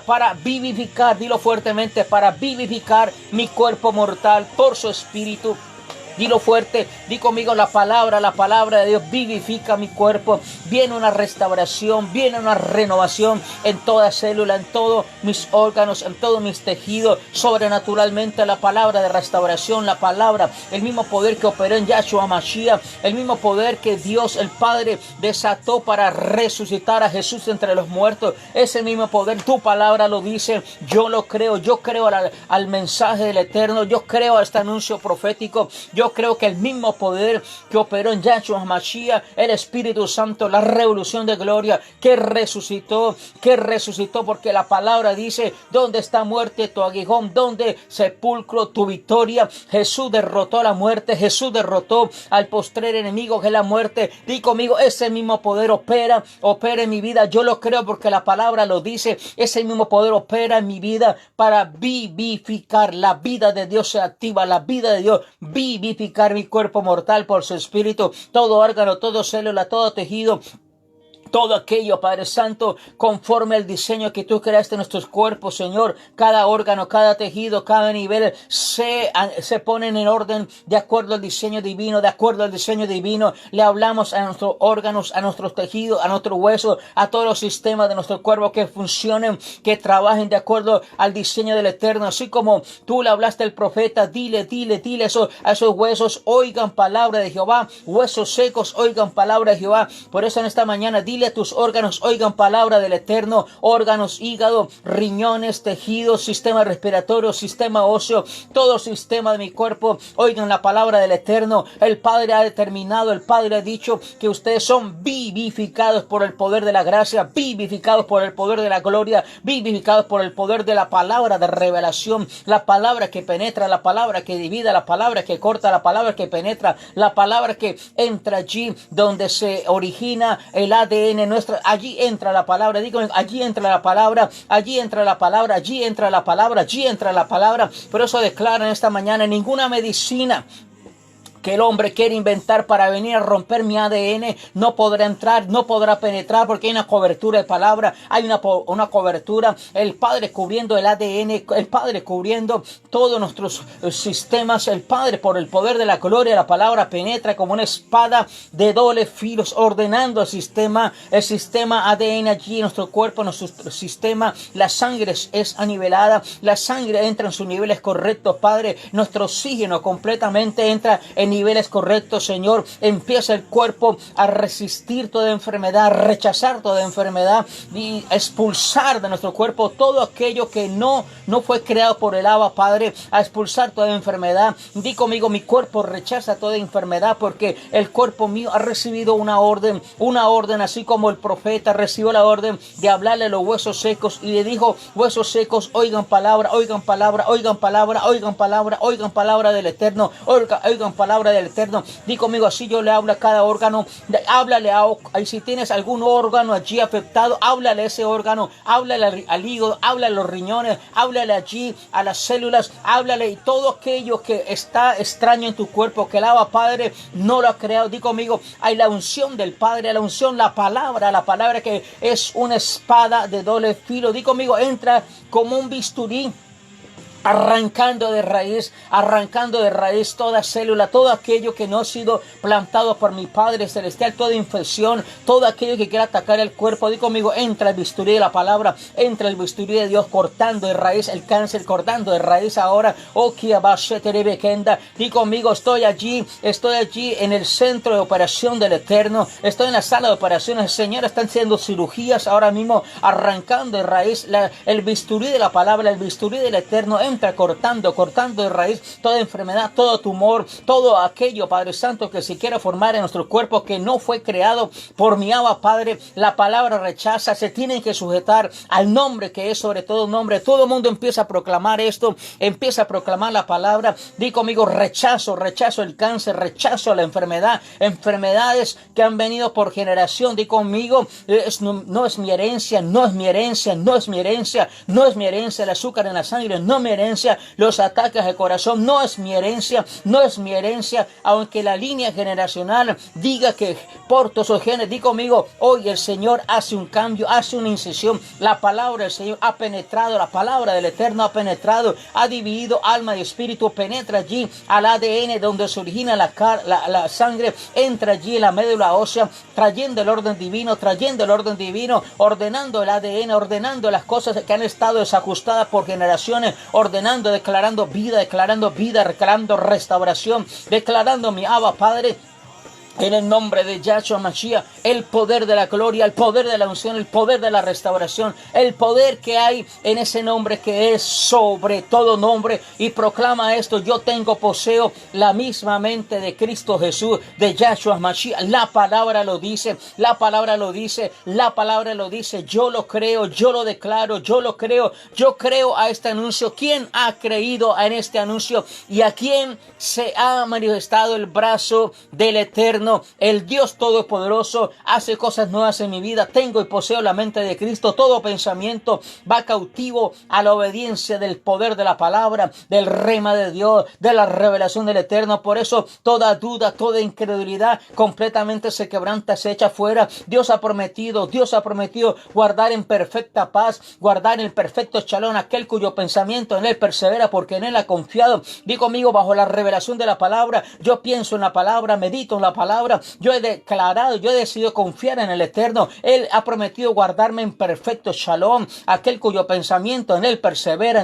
para vivificar, dilo fuertemente, para vivificar mi cuerpo mortal por su espíritu. Dilo fuerte, di conmigo la palabra de Dios vivifica mi cuerpo. Viene una restauración, viene una renovación en toda célula, en todos mis órganos, en todos mis tejidos. Sobrenaturalmente la palabra de restauración, la palabra, el mismo poder que operó en Yahshua Mashiach, el mismo poder que Dios el Padre desató para resucitar a Jesús entre los muertos. Ese mismo poder, tu palabra lo dice, yo lo creo, yo creo al mensaje del Eterno, yo creo a este anuncio profético, yo creo que el mismo poder que operó en Yahshua Mashiach, el Espíritu Santo, la revolución de gloria que resucitó, porque la palabra dice, ¿dónde está muerte tu aguijón? ¿Dónde sepulcro tu victoria? Jesús derrotó la muerte, Jesús derrotó al postrer enemigo que es la muerte. Di conmigo, ese mismo poder opera en mi vida. Yo lo creo porque la palabra lo dice. Ese mismo poder opera en mi vida para vivificar. La vida de Dios se activa, la vida de Dios vivificar mi cuerpo mortal por su espíritu, todo órgano, todo célula, todo tejido. Todo aquello, Padre Santo, conforme al diseño que tú creaste en nuestros cuerpos, Señor. Cada órgano, cada tejido, cada nivel se ponen en orden de acuerdo al diseño divino, Le hablamos a nuestros órganos, a nuestros tejidos, a nuestros huesos, a todos los sistemas de nuestro cuerpo que funcionen, que trabajen de acuerdo al diseño del Eterno. Así como tú le hablaste al profeta, dile eso, a esos huesos, oigan palabra de Jehová. Huesos secos, oigan palabra de Jehová. Por eso en esta mañana, dile a tus órganos, oigan palabra del Eterno. Órganos, hígado, riñones, tejidos, sistema respiratorio, sistema óseo, todo sistema de mi cuerpo, oigan la palabra del Eterno. El Padre ha determinado, el Padre ha dicho que ustedes son vivificados por el poder de la gracia, vivificados por el poder de la gloria, vivificados por el poder de la palabra de revelación, la palabra que penetra, la palabra que divide, la palabra que corta, la palabra que penetra, la palabra que entra allí donde se origina el ADN nuestra. Allí entra la palabra. Digo, allí entra la palabra, allí entra la palabra, allí entra la palabra, allí entra la palabra. Por eso declaran esta mañana, ninguna medicina que el hombre quiere inventar para venir a romper mi ADN no podrá entrar, no podrá penetrar, porque hay una cobertura de palabra, hay una cobertura, el Padre cubriendo el ADN, el Padre cubriendo todos nuestros sistemas, el Padre por el poder de la gloria, la palabra penetra como una espada de doble filo, ordenando el sistema ADN allí en nuestro cuerpo, en nuestro sistema. La sangre es anivelada, la sangre entra en sus niveles correctos, Padre. Nuestro oxígeno completamente entra en niveles correctos, Señor. Empieza el cuerpo a resistir toda enfermedad, a rechazar toda enfermedad y a expulsar de nuestro cuerpo todo aquello que no fue creado por el Abba, Padre, a expulsar toda enfermedad. Di conmigo, mi cuerpo rechaza toda enfermedad porque el cuerpo mío ha recibido una orden, así como el profeta recibió la orden de hablarle a los huesos secos y le dijo, huesos secos, oigan palabra, oigan palabra, oigan palabra, oigan palabra, oigan palabra del Eterno, oigan palabra del Eterno. Di conmigo, así yo le hablo a cada órgano. Háblale y si tienes algún órgano allí afectado, háblale a ese órgano, háblale al hígado, háblale a los riñones, háblale allí a las células, háblale y todo aquello que está extraño en tu cuerpo, que el Abba Padre no lo ha creado. Di conmigo, hay la unción del Padre, la unción, la palabra que es una espada de doble filo. Di conmigo, entra como un bisturí, arrancando de raíz toda célula, todo aquello que no ha sido plantado por mi Padre Celestial, toda infección, todo aquello que quiera atacar el cuerpo. Di conmigo, entra el bisturí de la palabra, entra el bisturí de Dios, cortando de raíz el cáncer, cortando de raíz ahora. Di conmigo, estoy allí en el centro de operación del Eterno, estoy en la sala de operaciones, Señor, están haciendo cirugías ahora mismo, arrancando de raíz el bisturí de la palabra, el bisturí del Eterno. encuentra cortando de raíz toda enfermedad, todo tumor, todo aquello, Padre Santo, que se quiera formar en nuestro cuerpo que no fue creado por mi Abba, Padre. La palabra rechaza, se tienen que sujetar al nombre que es sobre todo nombre. Todo el mundo empieza a proclamar esto, empieza a proclamar la palabra. Di conmigo, rechazo el cáncer, rechazo la enfermedad, enfermedades que han venido por generación. Di conmigo, no es mi herencia, no es mi herencia, no es mi herencia, no es mi herencia, el azúcar en la sangre, no es mi herencia, los ataques al corazón, no es mi herencia, no es mi herencia, aunque la línea generacional diga que porto esos genes. Di conmigo, hoy el Señor hace un cambio, hace una incisión. La palabra del Señor ha penetrado, la palabra del Eterno ha penetrado, ha dividido alma y espíritu, penetra allí al ADN donde se origina la sangre, entra allí en la médula ósea, trayendo el orden divino, ordenando el ADN, ordenando las cosas que han estado desajustadas por generaciones, ordenando, declarando vida, declarando restauración, declarando mi Abba Padre. En el nombre de Yahshua Mashiach, el poder de la gloria, el poder de la unción, el poder de la restauración, el poder que hay en ese nombre que es sobre todo nombre. Y proclama esto: yo poseo la misma mente de Cristo Jesús, de Yahshua Mashiach. La palabra lo dice, la palabra lo dice, la palabra lo dice. Yo lo creo, yo lo declaro, yo lo creo. Yo creo a este anuncio. ¿Quién ha creído en este anuncio? ¿Y a quién se ha manifestado el brazo del Eterno? El Dios Todopoderoso hace cosas nuevas en mi vida. Tengo y poseo la mente de Cristo. Todo pensamiento va cautivo a la obediencia del poder de la palabra, del rema de Dios, de la revelación del Eterno. Por eso toda duda, toda incredulidad completamente se quebranta, se echa fuera. Dios ha prometido guardar en perfecta paz, guardar en perfecto shalom aquel cuyo pensamiento en él persevera, porque en él ha confiado. Di conmigo, bajo la revelación de la palabra, yo pienso en la palabra, medito en la palabra. Yo he declarado, yo he decidido confiar en el Eterno. Él ha prometido guardarme en perfecto shalom, aquel cuyo pensamiento en él persevera,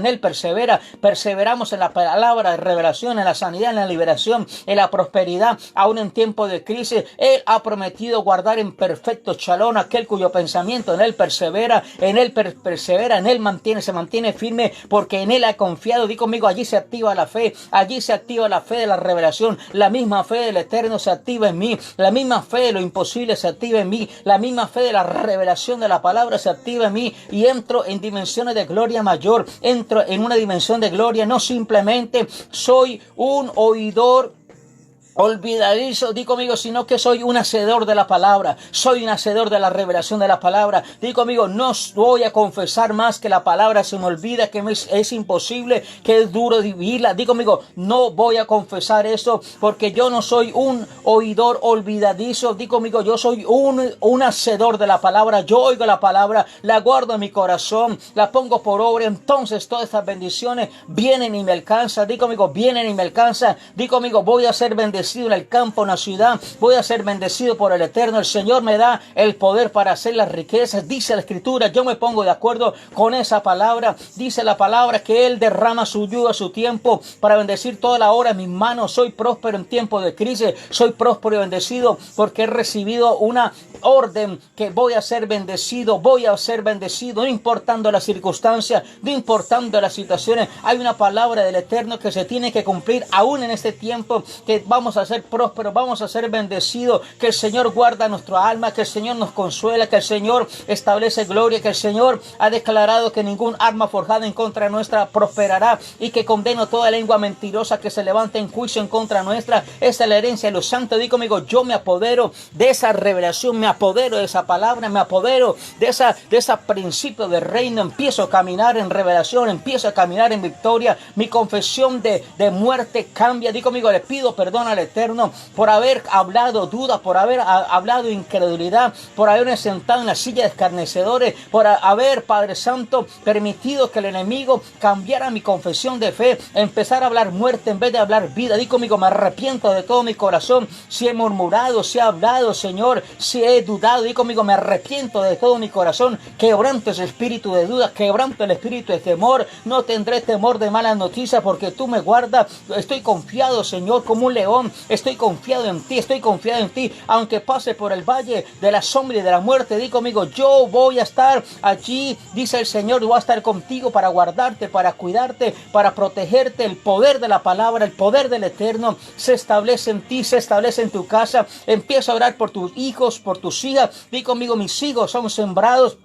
perseveramos en la palabra de revelación, en la sanidad, en la liberación, en la prosperidad, aún en tiempo de crisis. Él ha prometido guardar en perfecto shalom aquel cuyo pensamiento en él persevera, en él se mantiene firme, porque en él ha confiado. Di conmigo, allí se activa la fe de la revelación, la misma fe del Eterno se activa en mí. La misma fe de lo imposible se activa en mí. La misma fe de la revelación de la palabra se activa en mí. Y entro en dimensiones de gloria mayor. Entro en una dimensión de gloria. No simplemente soy un oidor olvidadizo, di conmigo, sino que soy un hacedor de la palabra, soy un hacedor de la revelación de la palabra. Di conmigo, no voy a confesar más que la palabra se me olvida, que es imposible, que es duro vivirla. Di conmigo, no voy a confesar eso, porque yo no soy un oidor olvidadizo. Di conmigo, yo soy un hacedor de la palabra. Yo oigo la palabra, la guardo en mi corazón, la pongo por obra. Entonces todas estas bendiciones vienen y me alcanzan. Di conmigo, vienen y me alcanzan. Di conmigo, voy a ser bendecido en el campo, en la ciudad, voy a ser bendecido por el Eterno. El Señor me da el poder para hacer las riquezas. Dice la Escritura, yo me pongo de acuerdo con esa palabra. Dice la palabra que Él derrama su yugo a su tiempo para bendecir toda la hora en mis manos. Soy próspero en tiempo de crisis, soy próspero y bendecido porque he recibido una orden que voy a ser bendecido, no importando las circunstancias, no importando las situaciones. Hay una palabra del Eterno que se tiene que cumplir aún en este tiempo, que vamos a ser prósperos, vamos a ser bendecidos, que el Señor guarda nuestra alma, que el Señor nos consuela, que el Señor establece gloria, que el Señor ha declarado que ningún arma forjada en contra nuestra prosperará, y que condeno toda lengua mentirosa que se levante en juicio en contra nuestra. Esa es la herencia de los santos. Digo, amigo, yo me apodero de esa revelación, me apodero de esa palabra, me apodero de ese principio de reino. Empiezo a caminar en revelación, empiezo a caminar en victoria. Mi confesión de muerte cambia. Digo, amigo, le pido perdón al Eterno por haber hablado duda, por haber hablado incredulidad, por haberme sentado en la silla de escarnecedores, por haber, Padre Santo, permitido que el enemigo cambiara mi confesión de fe, empezar a hablar muerte en vez de hablar vida. Digo, amigo, me arrepiento de todo mi corazón. Si he murmurado, si he hablado, Señor, si he dudado, digo, amigo, me arrepiento de todo mi corazón. Quebranto ese espíritu de duda, quebranto el espíritu de temor. No tendré temor de malas noticias porque tú me guardas. Estoy confiado, Señor, como un león estoy confiado en ti, estoy confiado en ti. Aunque pase por el valle de la sombra y de la muerte, di conmigo, yo voy a estar allí, dice el Señor, voy a estar contigo para guardarte, para cuidarte, para protegerte. El poder de la palabra, el poder del Eterno se establece en ti, se establece en tu casa. Empieza a orar por tus hijos, por tus hijas. Di conmigo, mis hijos son sembrados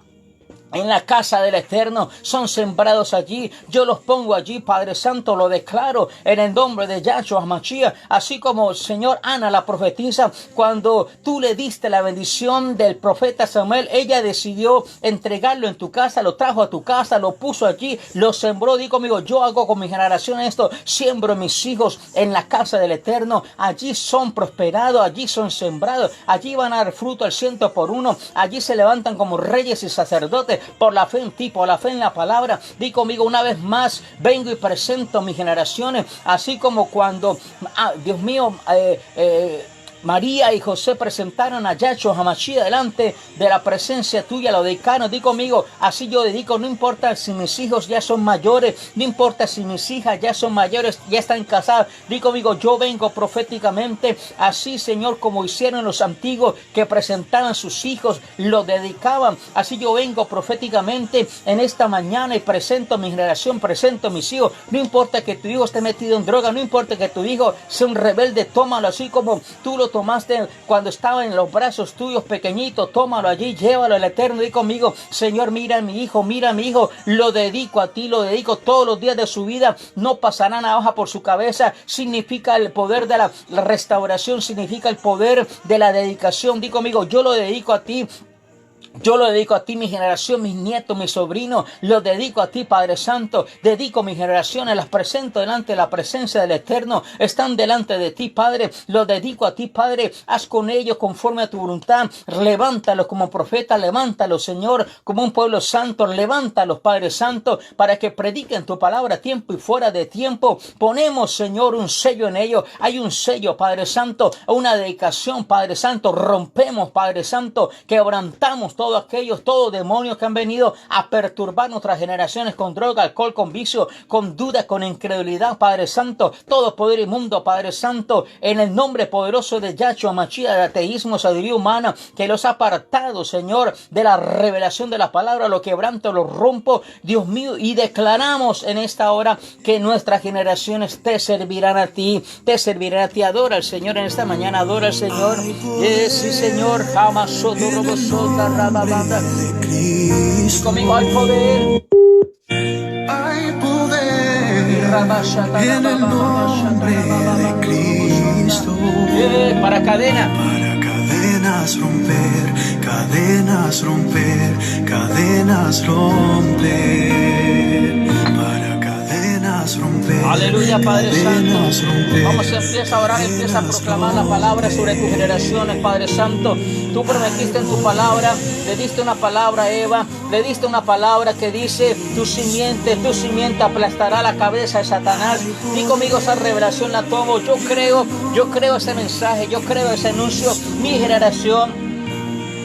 en la casa del Eterno, son sembrados allí. Yo los pongo allí, Padre Santo, lo declaro en el nombre de Yahshua HaMashiach. Así como, Señor, Ana, la profetisa, cuando tú le diste la bendición del profeta Samuel, ella decidió entregarlo en tu casa, lo trajo a tu casa, lo puso allí, lo sembró. Digo conmigo, yo hago con mi generación esto, siembro mis hijos en la casa del Eterno. Allí son prosperados, allí son sembrados, allí van a dar fruto al 100 por 1, allí se levantan como reyes y sacerdotes, por la fe en ti, por la fe en la palabra. Di conmigo una vez más, vengo y presento mis generaciones, así como cuando, Dios mío, María y José presentaron a Yahshua HaMashiach delante de la presencia tuya, lo dedicaron. Di conmigo, así yo dedico, no importa si mis hijos ya son mayores, no importa si mis hijas ya son mayores, ya están casadas. Di conmigo, yo vengo proféticamente, así, Señor, como hicieron los antiguos que presentaban sus hijos, lo dedicaban. Así yo vengo proféticamente en esta mañana y presento mi generación, presento mis hijos. No importa que tu hijo esté metido en droga, no importa que tu hijo sea un rebelde, tómalo así como tú lo tomaste cuando estaba en los brazos tuyos pequeñito, tómalo allí, llévalo al Eterno. Di conmigo, Señor, mira a mi hijo, lo dedico a ti, lo dedico todos los días de su vida, no pasará navaja por su cabeza. Significa el poder de la restauración, significa el poder de la dedicación. Di conmigo, yo lo dedico a ti. Yo lo dedico a ti, mi generación, mis nietos, mis sobrinos, los dedico a ti, Padre Santo. Dedico mis generaciones, las presento delante de la presencia del Eterno. Están delante de ti, Padre. Los dedico a ti, Padre. Haz con ellos conforme a tu voluntad. Levántalos como profetas, levántalos, Señor, como un pueblo santo. Levántalos, Padre Santo, para que prediquen tu palabra a tiempo y fuera de tiempo. Ponemos, Señor, un sello en ellos. Hay un sello, Padre Santo, una dedicación, Padre Santo. Rompemos, Padre Santo, quebrantamos todos demonios que han venido a perturbar nuestras generaciones con droga, alcohol, con vicio, con duda, con incredulidad, Padre Santo, todo poder inmundo, Padre Santo, en el nombre poderoso de Yahshua HaMashiach, del ateísmo, sabiduría humana, que los ha apartado, Señor, de la revelación de la palabra, lo quebranto, lo rompo, Dios mío, y declaramos en esta hora que nuestras generaciones te servirán a ti, adora al Señor en esta mañana, adora al Señor, sí, Señor, jamás soto, robosota, conmigo hay poder. Hay poder en el nombre de Cristo. Para cadenas romper, cadenas romper, cadenas romper. Para cadenas romper. Aleluya, Padre Santo. Romper. Vamos a empezar a orar, empieza a proclamar la palabra sobre tus generaciones, Padre Santo. Tú prometiste en tu palabra, le diste una palabra a Eva, le diste una palabra que dice, tu simiente aplastará la cabeza de Satanás. Di conmigo, esa revelación la tomo. Yo creo ese mensaje, yo creo ese anuncio. Mi generación,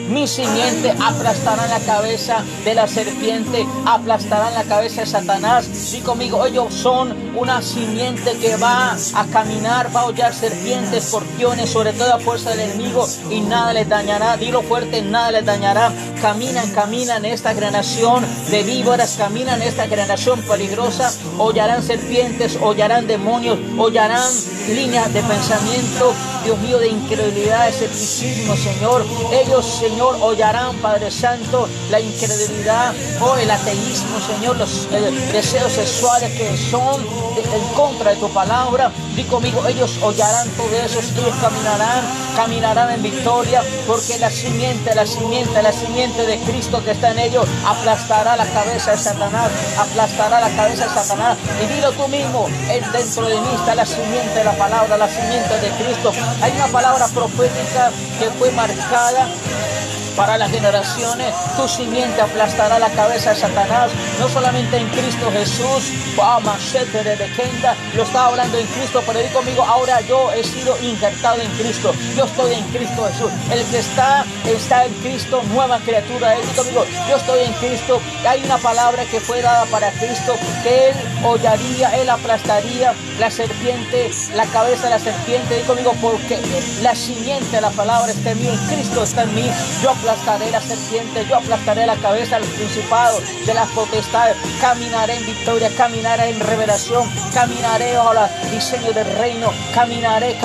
mi simiente aplastarán la cabeza de la serpiente, aplastarán la cabeza de Satanás. Di conmigo, ellos son una simiente que va a caminar, va a hollar serpientes, escorpiones, sobre toda fuerza del enemigo, y nada les dañará. Dilo fuerte, nada les dañará. Caminan esta generación de víboras, caminan esta generación peligrosa, hollarán serpientes, hollarán demonios, hollarán líneas de pensamiento, Dios mío, de incredulidad, escepticismo, Señor. Ellos, Señor, hollarán, Padre Santo, la incredulidad, el ateísmo, Señor, los deseos sexuales que son en contra de tu palabra. Di conmigo, ellos hollarán todo eso, ellos caminarán en victoria, porque la simiente de Cristo que está en ellos aplastará la cabeza de Satanás, aplastará la cabeza de Satanás. Y dilo tú mismo, dentro de mí está la simiente de la palabra, la simiente de Cristo. Hay una palabra profética que fue marcada para las generaciones. Tu simiente aplastará la cabeza de Satanás, no solamente en Cristo Jesús. Lo estaba hablando en Cristo, pero di conmigo, ahora yo he sido injertado en Cristo. Yo estoy en Cristo Jesús. El que está en Cristo, nueva criatura. Di conmigo, yo estoy en Cristo. Hay una palabra que fue dada para Cristo, que Él hollaría, Él aplastaría la serpiente, la cabeza de la serpiente. Di conmigo, porque la simiente de la palabra está en mí, en Cristo está en mí. Yo aplastaré la serpiente, yo aplastaré la cabeza de los principados, de las potestades. Caminaré en victoria, caminaré en revelación, caminaré al diseño del reino, caminaré,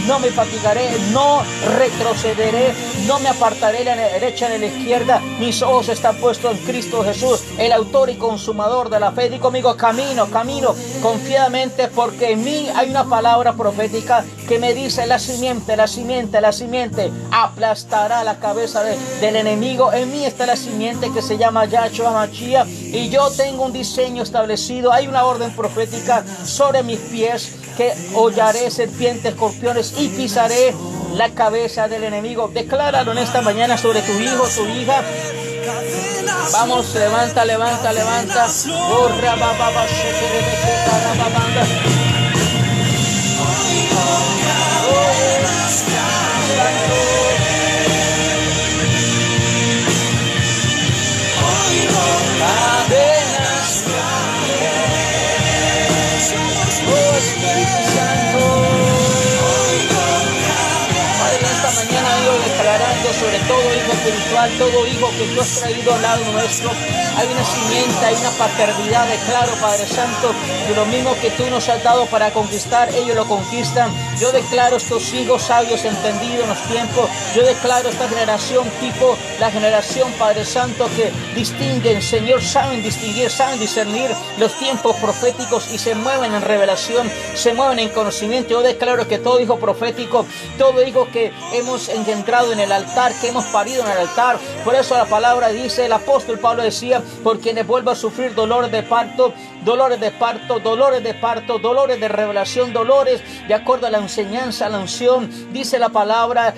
no me fatigaré, no retrocederé, no me apartaré de la derecha ni de la izquierda. Mis ojos están puestos en Cristo Jesús, el autor y consumador de la fe. Di conmigo, camino confiadamente, porque en mí hay una palabra profética que me dice: la simiente aplastará la cabeza del enemigo. En mí está la simiente que se llama Yahshua Mashiach, y yo tengo un diseño establecido. Hay una orden profética sobre mis pies, que hollaré serpientes, escorpiones y pisaré la cabeza del enemigo. Decláralo en esta mañana sobre tu hijo, tu hija. Vamos, levanta. Sobre todo hijo espiritual, todo hijo que tú has traído al lado nuestro, hay una simiente, hay una paternidad. Declaro, Padre Santo, que lo mismo que tú nos has dado para conquistar, ellos lo conquistan. Yo declaro estos hijos sabios, entendidos en los tiempos. Yo declaro esta generación tipo la generación, Padre Santo, que distinguen, Señor, saben distinguir, saben discernir los tiempos proféticos y se mueven en revelación, se mueven en conocimiento. Yo declaro que todo hijo profético, todo hijo que hemos engendrado en el altar, que hemos parido en el altar, por eso la palabra dice, el apóstol Pablo decía: por quienes vuelva a sufrir dolores de parto, dolores de revelación, dolores de acuerdo a la enseñanza, a la unción. Dice la palabra,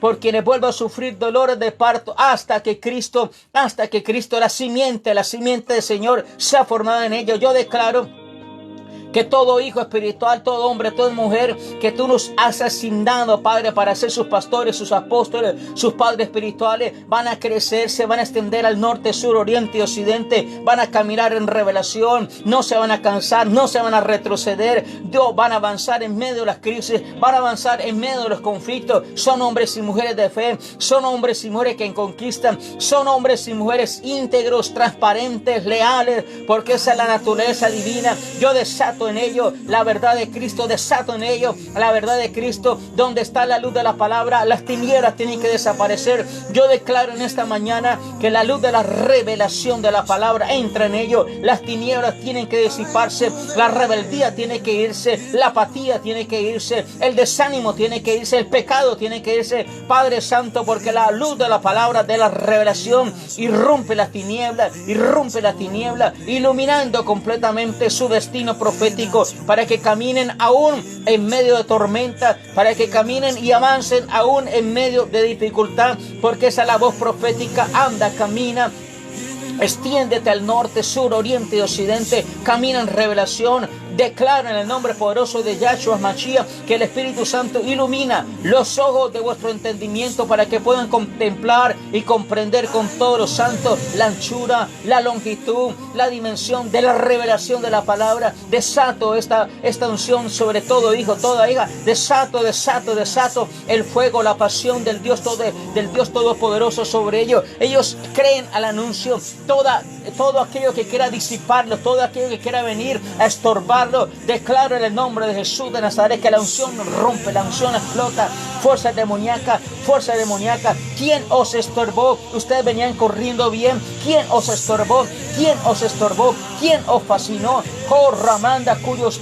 por quienes vuelva a sufrir dolores de parto, hasta que Cristo, la simiente del Señor sea formada en ellos. Yo declaro que todo hijo espiritual, todo hombre, toda mujer que tú nos has asignado, Padre, para ser sus pastores, sus apóstoles, sus padres espirituales, van a crecer, se van a extender al norte, sur, oriente y occidente, van a caminar en revelación, no se van a cansar, no se van a retroceder. Dios, van a avanzar en medio de las crisis, van a avanzar en medio de los conflictos. Son hombres y mujeres de fe, son hombres y mujeres que conquistan, son hombres y mujeres íntegros, transparentes, leales, porque esa es la naturaleza divina. Yo desato en ellos la verdad de Cristo, desato en ellos la verdad de Cristo. Donde está la luz de la palabra, las tinieblas tienen que desaparecer. Yo declaro en esta mañana que la luz de la revelación de la palabra entra en ellos. Las tinieblas tienen que disiparse, la rebeldía tiene que irse, la apatía tiene que irse, el desánimo tiene que irse, el pecado tiene que irse, Padre Santo, porque la luz de la palabra, de la revelación, irrumpe la tiniebla, iluminando completamente su destino profético, para que caminen aún en medio de tormenta, para que caminen y avancen aún en medio de dificultad, porque esa es la voz profética. Anda, camina, extiéndete al norte, sur, oriente y occidente, camina en revelación. Declaro en el nombre poderoso de Yahshua Mashiach que el Espíritu Santo ilumina los ojos de vuestro entendimiento para que puedan contemplar y comprender con todos los santos la anchura, la longitud, la dimensión de la revelación de la palabra. Desato esta unción sobre todo hijo, toda hija. Desato el fuego, la pasión del Dios Todopoderoso sobre ellos. Ellos creen al anuncio. Todo aquello que quiera disiparlo, todo aquello que quiera venir a estorbar, declaro en el nombre de Jesús de Nazaret que la unción rompe, la unción explota, fuerza demoníaca ¿Quién os estorbó? Ustedes venían corriendo bien. ¿Quién os estorbó? ¿Quién os estorbó? ¿Quién os fascinó? Oh, Ramanda, cuyos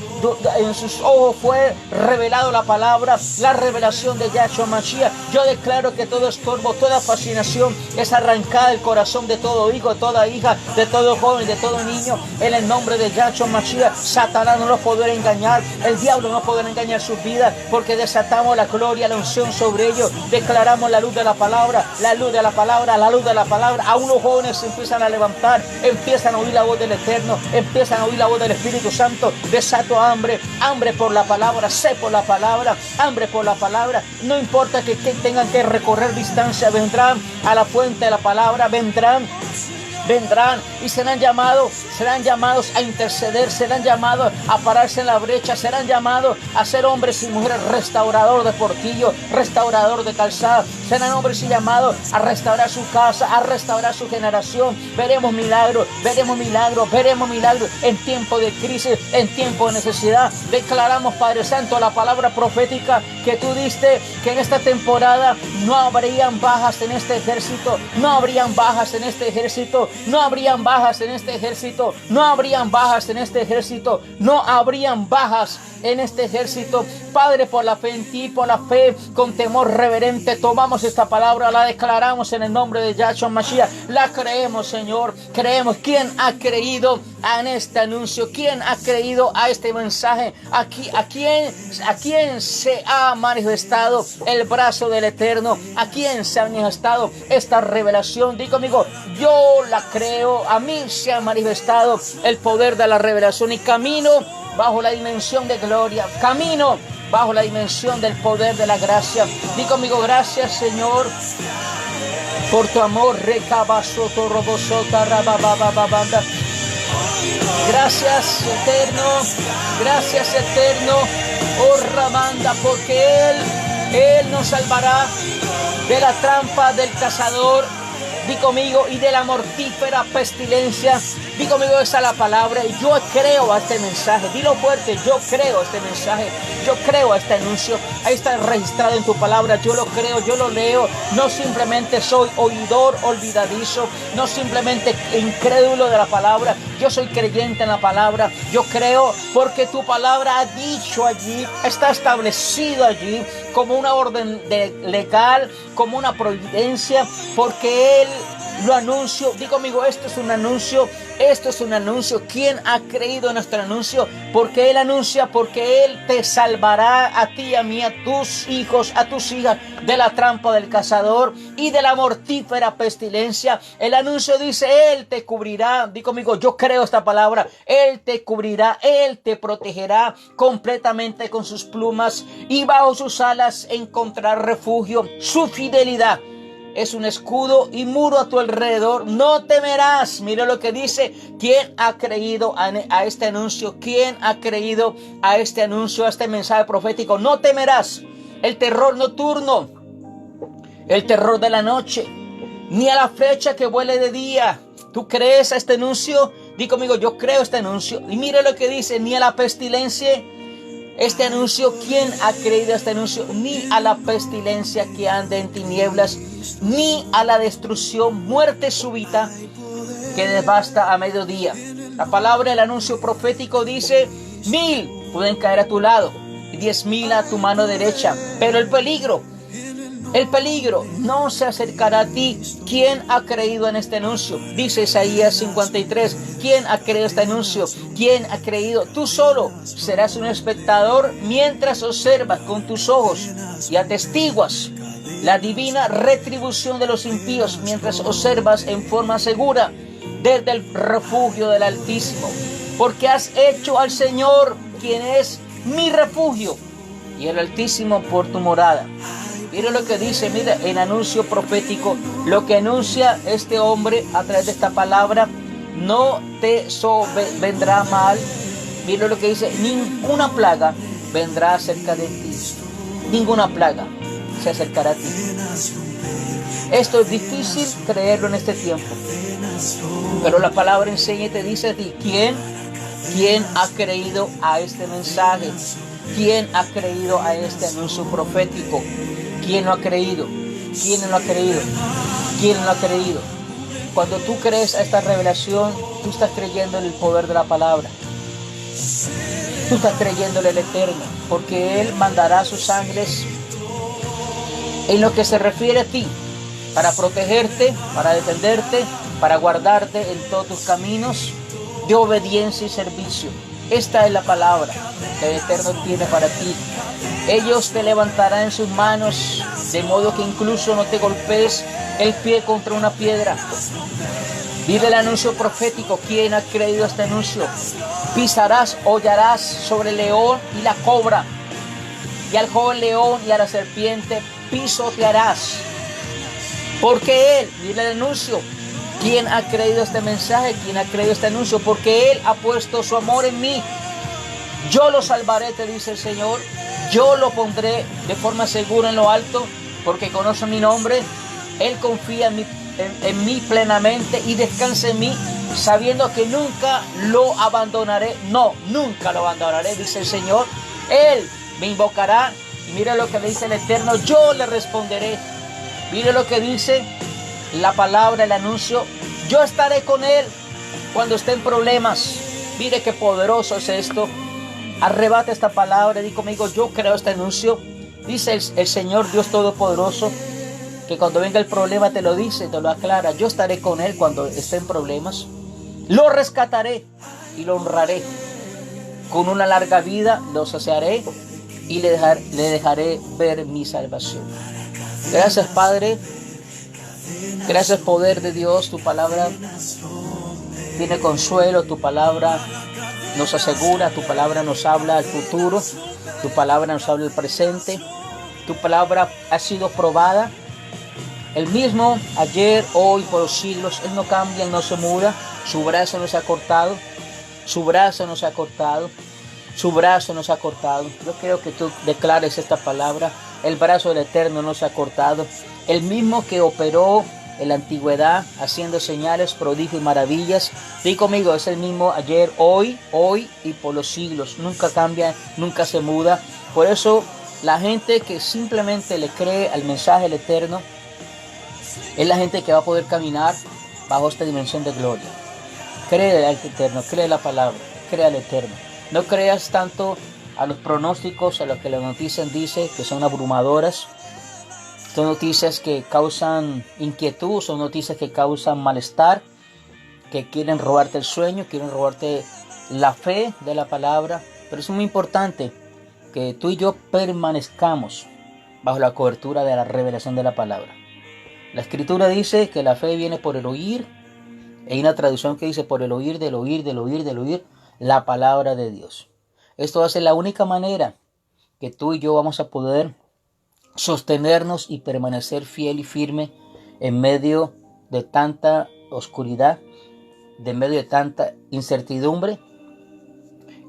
en sus ojos fue revelado la palabra, la revelación de Yahshua Mashiach. Yo declaro que todo estorbo, toda fascinación es arrancada del corazón de todo hijo, de toda hija, de todo joven, de todo niño. En el nombre de Yahshua Mashiach, Satanás no los podrá engañar, el diablo no podrá engañar sus vidas, porque desatamos la gloria, la unción sobre ellos. Declaramos la luz de la palabra, la luz de la palabra, la luz de la palabra. Aún los jóvenes se empiezan a levantar, empiezan a oír la voz del Eterno, empiezan a oír la voz del Espíritu Santo. Desato hambre por la palabra, sed por la palabra, hambre por la palabra. No importa que tengan que recorrer distancia, vendrán a la fuente de la palabra, vendrán y serán llamados a interceder, serán llamados a pararse en la brecha, serán llamados a ser hombres y mujeres restaurador de portillo, restaurador de calzada, serán hombres y llamados a restaurar su casa, a restaurar su generación. Veremos milagros en tiempo de crisis, en tiempo de necesidad. Declaramos, Padre Santo, la palabra profética que tú diste, que en esta temporada no habrían bajas en este ejército, no habrían bajas en este ejército, no habrían bajas en este ejército, no habrían bajas en este ejército, no habrían bajas en este ejército. Padre, por la fe en ti, por la fe, con temor reverente, tomamos esta palabra, la declaramos en el nombre de Yahshua Mashiach, la creemos, Señor, creemos. ¿Quién ha creído en este anuncio? ¿Quién ha creído a este mensaje? ¿A quién se ha manifestado el brazo del Eterno? ¿A quién se ha manifestado esta revelación? Di conmigo, yo la creo. A mí se ha manifestado el poder de la revelación y camino bajo la dimensión de gloria, camino bajo la dimensión del poder de la gracia. Di conmigo, gracias, Señor, por tu amor. Gracias, eterno, oh Ramanda, porque Él nos salvará de la trampa del cazador. Di conmigo, y de la mortífera pestilencia. Di conmigo, esa es la palabra. Y yo creo a este mensaje. Dilo fuerte, yo creo a este mensaje. Yo creo a este anuncio. Ahí está registrado en tu palabra. Yo lo creo, yo lo leo. No simplemente soy oidor olvidadizo. No simplemente incrédulo de la palabra. Yo soy creyente en la palabra. Yo creo porque tu palabra ha dicho allí, está establecido allí como una orden legal, como una providencia, porque Él lo anuncio. Digo conmigo, esto es un anuncio. ¿Quién ha creído en nuestro anuncio? Porque Él anuncia, porque Él te salvará a ti, a mí, a tus hijos, a tus hijas, de la trampa del cazador y de la mortífera pestilencia. El anuncio dice, Él te cubrirá. Digo conmigo, yo creo esta palabra. Él te cubrirá, Él te protegerá completamente con sus plumas, y bajo sus alas encontrarás refugio. Su fidelidad es un escudo y muro a tu alrededor. No temerás. Mira lo que dice. ¿Quién ha creído a este anuncio? ¿Quién ha creído a este anuncio, a este mensaje profético? No temerás el terror nocturno, el terror de la noche, ni a la flecha que vuele de día. ¿Tú crees a este anuncio? Di conmigo, yo creo este anuncio. Y mira lo que dice, ni a la pestilencia. Este anuncio, ¿quién ha creído a este anuncio? Ni a la pestilencia que anda en tinieblas, ni a la destrucción, muerte súbita que devasta a mediodía. La palabra del anuncio profético dice, 1000 pueden caer a tu lado y 10,000 a tu mano derecha, pero el peligro no se acercará a ti. ¿Quién ha creído en este anuncio? Dice Isaías 53. ¿Quién ha creído este anuncio? ¿Quién ha creído? Tú solo serás un espectador mientras observas con tus ojos y atestiguas la divina retribución de los impíos, mientras observas en forma segura desde el refugio del Altísimo. Porque has hecho al Señor, quien es mi refugio, y el Altísimo por tu morada. Mira lo que dice, mira, en anuncio profético, lo que anuncia este hombre a través de esta palabra, no te vendrá mal. Mira lo que dice, ninguna plaga vendrá cerca de ti. Ninguna plaga se acercará a ti. Esto es difícil creerlo en este tiempo, pero la palabra enseña y te dice a ti, ¿quién ha creído a este mensaje? ¿Quién ha creído a este anuncio profético? ¿Quién no ha creído? ¿Quién no lo ha creído? ¿Quién no lo ha creído? Cuando tú crees a esta revelación, tú estás creyendo en el poder de la palabra. Tú estás creyéndole al Eterno, porque Él mandará sus ángeles en lo que se refiere a ti, para protegerte, para defenderte, para guardarte en todos tus caminos de obediencia y servicio. Esta es la palabra que el Eterno tiene para ti. Ellos te levantarán en sus manos, de modo que incluso no te golpees el pie contra una piedra. Dile el anuncio profético. ¿Quién ha creído este anuncio? Pisarás, hollarás sobre el león y la cobra, y al joven león y a la serpiente pisotearás. Porque Él, dile el anuncio. ¿Quién ha creído este mensaje? ¿Quién ha creído este anuncio? Porque Él ha puesto su amor en mí. Yo lo salvaré, te dice el Señor. Yo lo pondré de forma segura en lo alto, porque conoce mi nombre. Él confía en mí plenamente y descansa en mí, sabiendo que nunca lo abandonaré. No, nunca lo abandonaré, dice el Señor. Él me invocará y mira lo que le dice el Eterno. Yo le responderé. Mire lo que dice la palabra, el anuncio. Yo estaré con Él cuando esté en problemas. Mire qué poderoso es esto. Arrebata esta palabra y di conmigo: yo creo este anuncio. Dice el Señor Dios Todopoderoso, que cuando venga el problema te lo dice, te lo aclara. Yo estaré con Él cuando esté en problemas. Lo rescataré y lo honraré. Con una larga vida lo saciaré y le dejaré ver mi salvación. Gracias, Padre. Gracias, poder de Dios. Tu palabra tiene consuelo. Tu palabra nos asegura. Tu palabra nos habla al futuro. Tu palabra nos habla al presente. Tu palabra ha sido probada. El mismo ayer, hoy, por los siglos. Él no cambia, Él no se muda. Su brazo no se ha cortado. Su brazo no se ha cortado. Su brazo no se ha cortado. Yo quiero que tú declares esta palabra. El brazo del Eterno no se ha cortado. El mismo que operó en la antigüedad, haciendo señales, prodigios y maravillas. Di conmigo: es el mismo ayer, hoy y por los siglos. Nunca cambia, nunca se muda. Por eso la gente que simplemente le cree al mensaje del Eterno es la gente que va a poder caminar bajo esta dimensión de gloria. Cree al Eterno, cree la palabra, cree al Eterno. No creas tanto a los pronósticos, a lo que la noticia dice, que son abrumadoras. Son noticias que causan inquietud, son noticias que causan malestar, que quieren robarte el sueño, quieren robarte la fe de la palabra. Pero es muy importante que tú y yo permanezcamos bajo la cobertura de la revelación de la palabra. La Escritura dice que la fe viene por el oír. Hay una traducción que dice: por el oír, del oír, del oír, del oír, la palabra de Dios. Esto va a ser la única manera que tú y yo vamos a poder sostenernos y permanecer fiel y firme en medio de tanta oscuridad, en medio de tanta incertidumbre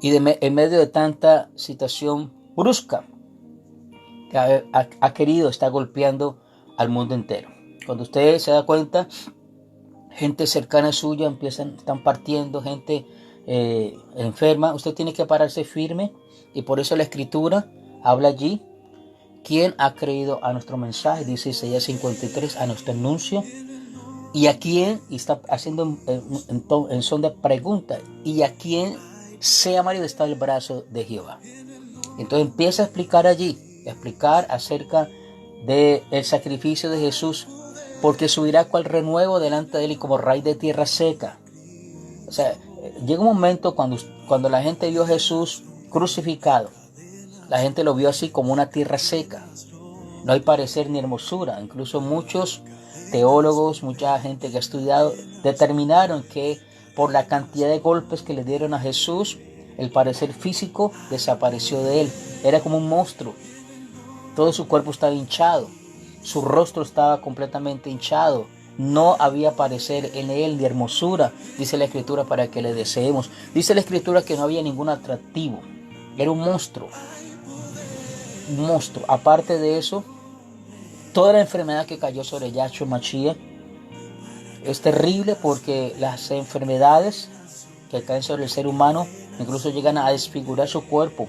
y en medio de tanta situación brusca que ha querido, está golpeando al mundo entero. Cuando usted se da cuenta, gente cercana suya están partiendo, gente enferma, usted tiene que pararse firme. Y por eso la Escritura habla allí: ¿quién ha creído a nuestro mensaje? Dice Isaías 53, a nuestro anuncio. ¿Y a quién? Y está haciendo en son de pregunta: ¿y a quién se ha manifestado el brazo de Jehová? Entonces empieza a explicar allí, explicar acerca del sacrificio de Jesús, porque subirá cual renuevo delante de él y como raíz de tierra seca. O sea, llega un momento cuando la gente vio a Jesús crucificado, la gente lo vio así como una tierra seca. No hay parecer ni hermosura. Incluso muchos teólogos, mucha gente que ha estudiado, determinaron que por la cantidad de golpes que le dieron a Jesús, el parecer físico desapareció de él. Era como un monstruo. Todo su cuerpo estaba hinchado. Su rostro estaba completamente hinchado. No había parecer en él ni hermosura, dice la Escritura, para que le deseemos. Dice la Escritura que no había ningún atractivo. Era un monstruo. Un monstruo. Aparte de eso, toda la enfermedad que cayó sobre Yahshua Mashiach es terrible, porque las enfermedades que caen sobre el ser humano incluso llegan a desfigurar su cuerpo.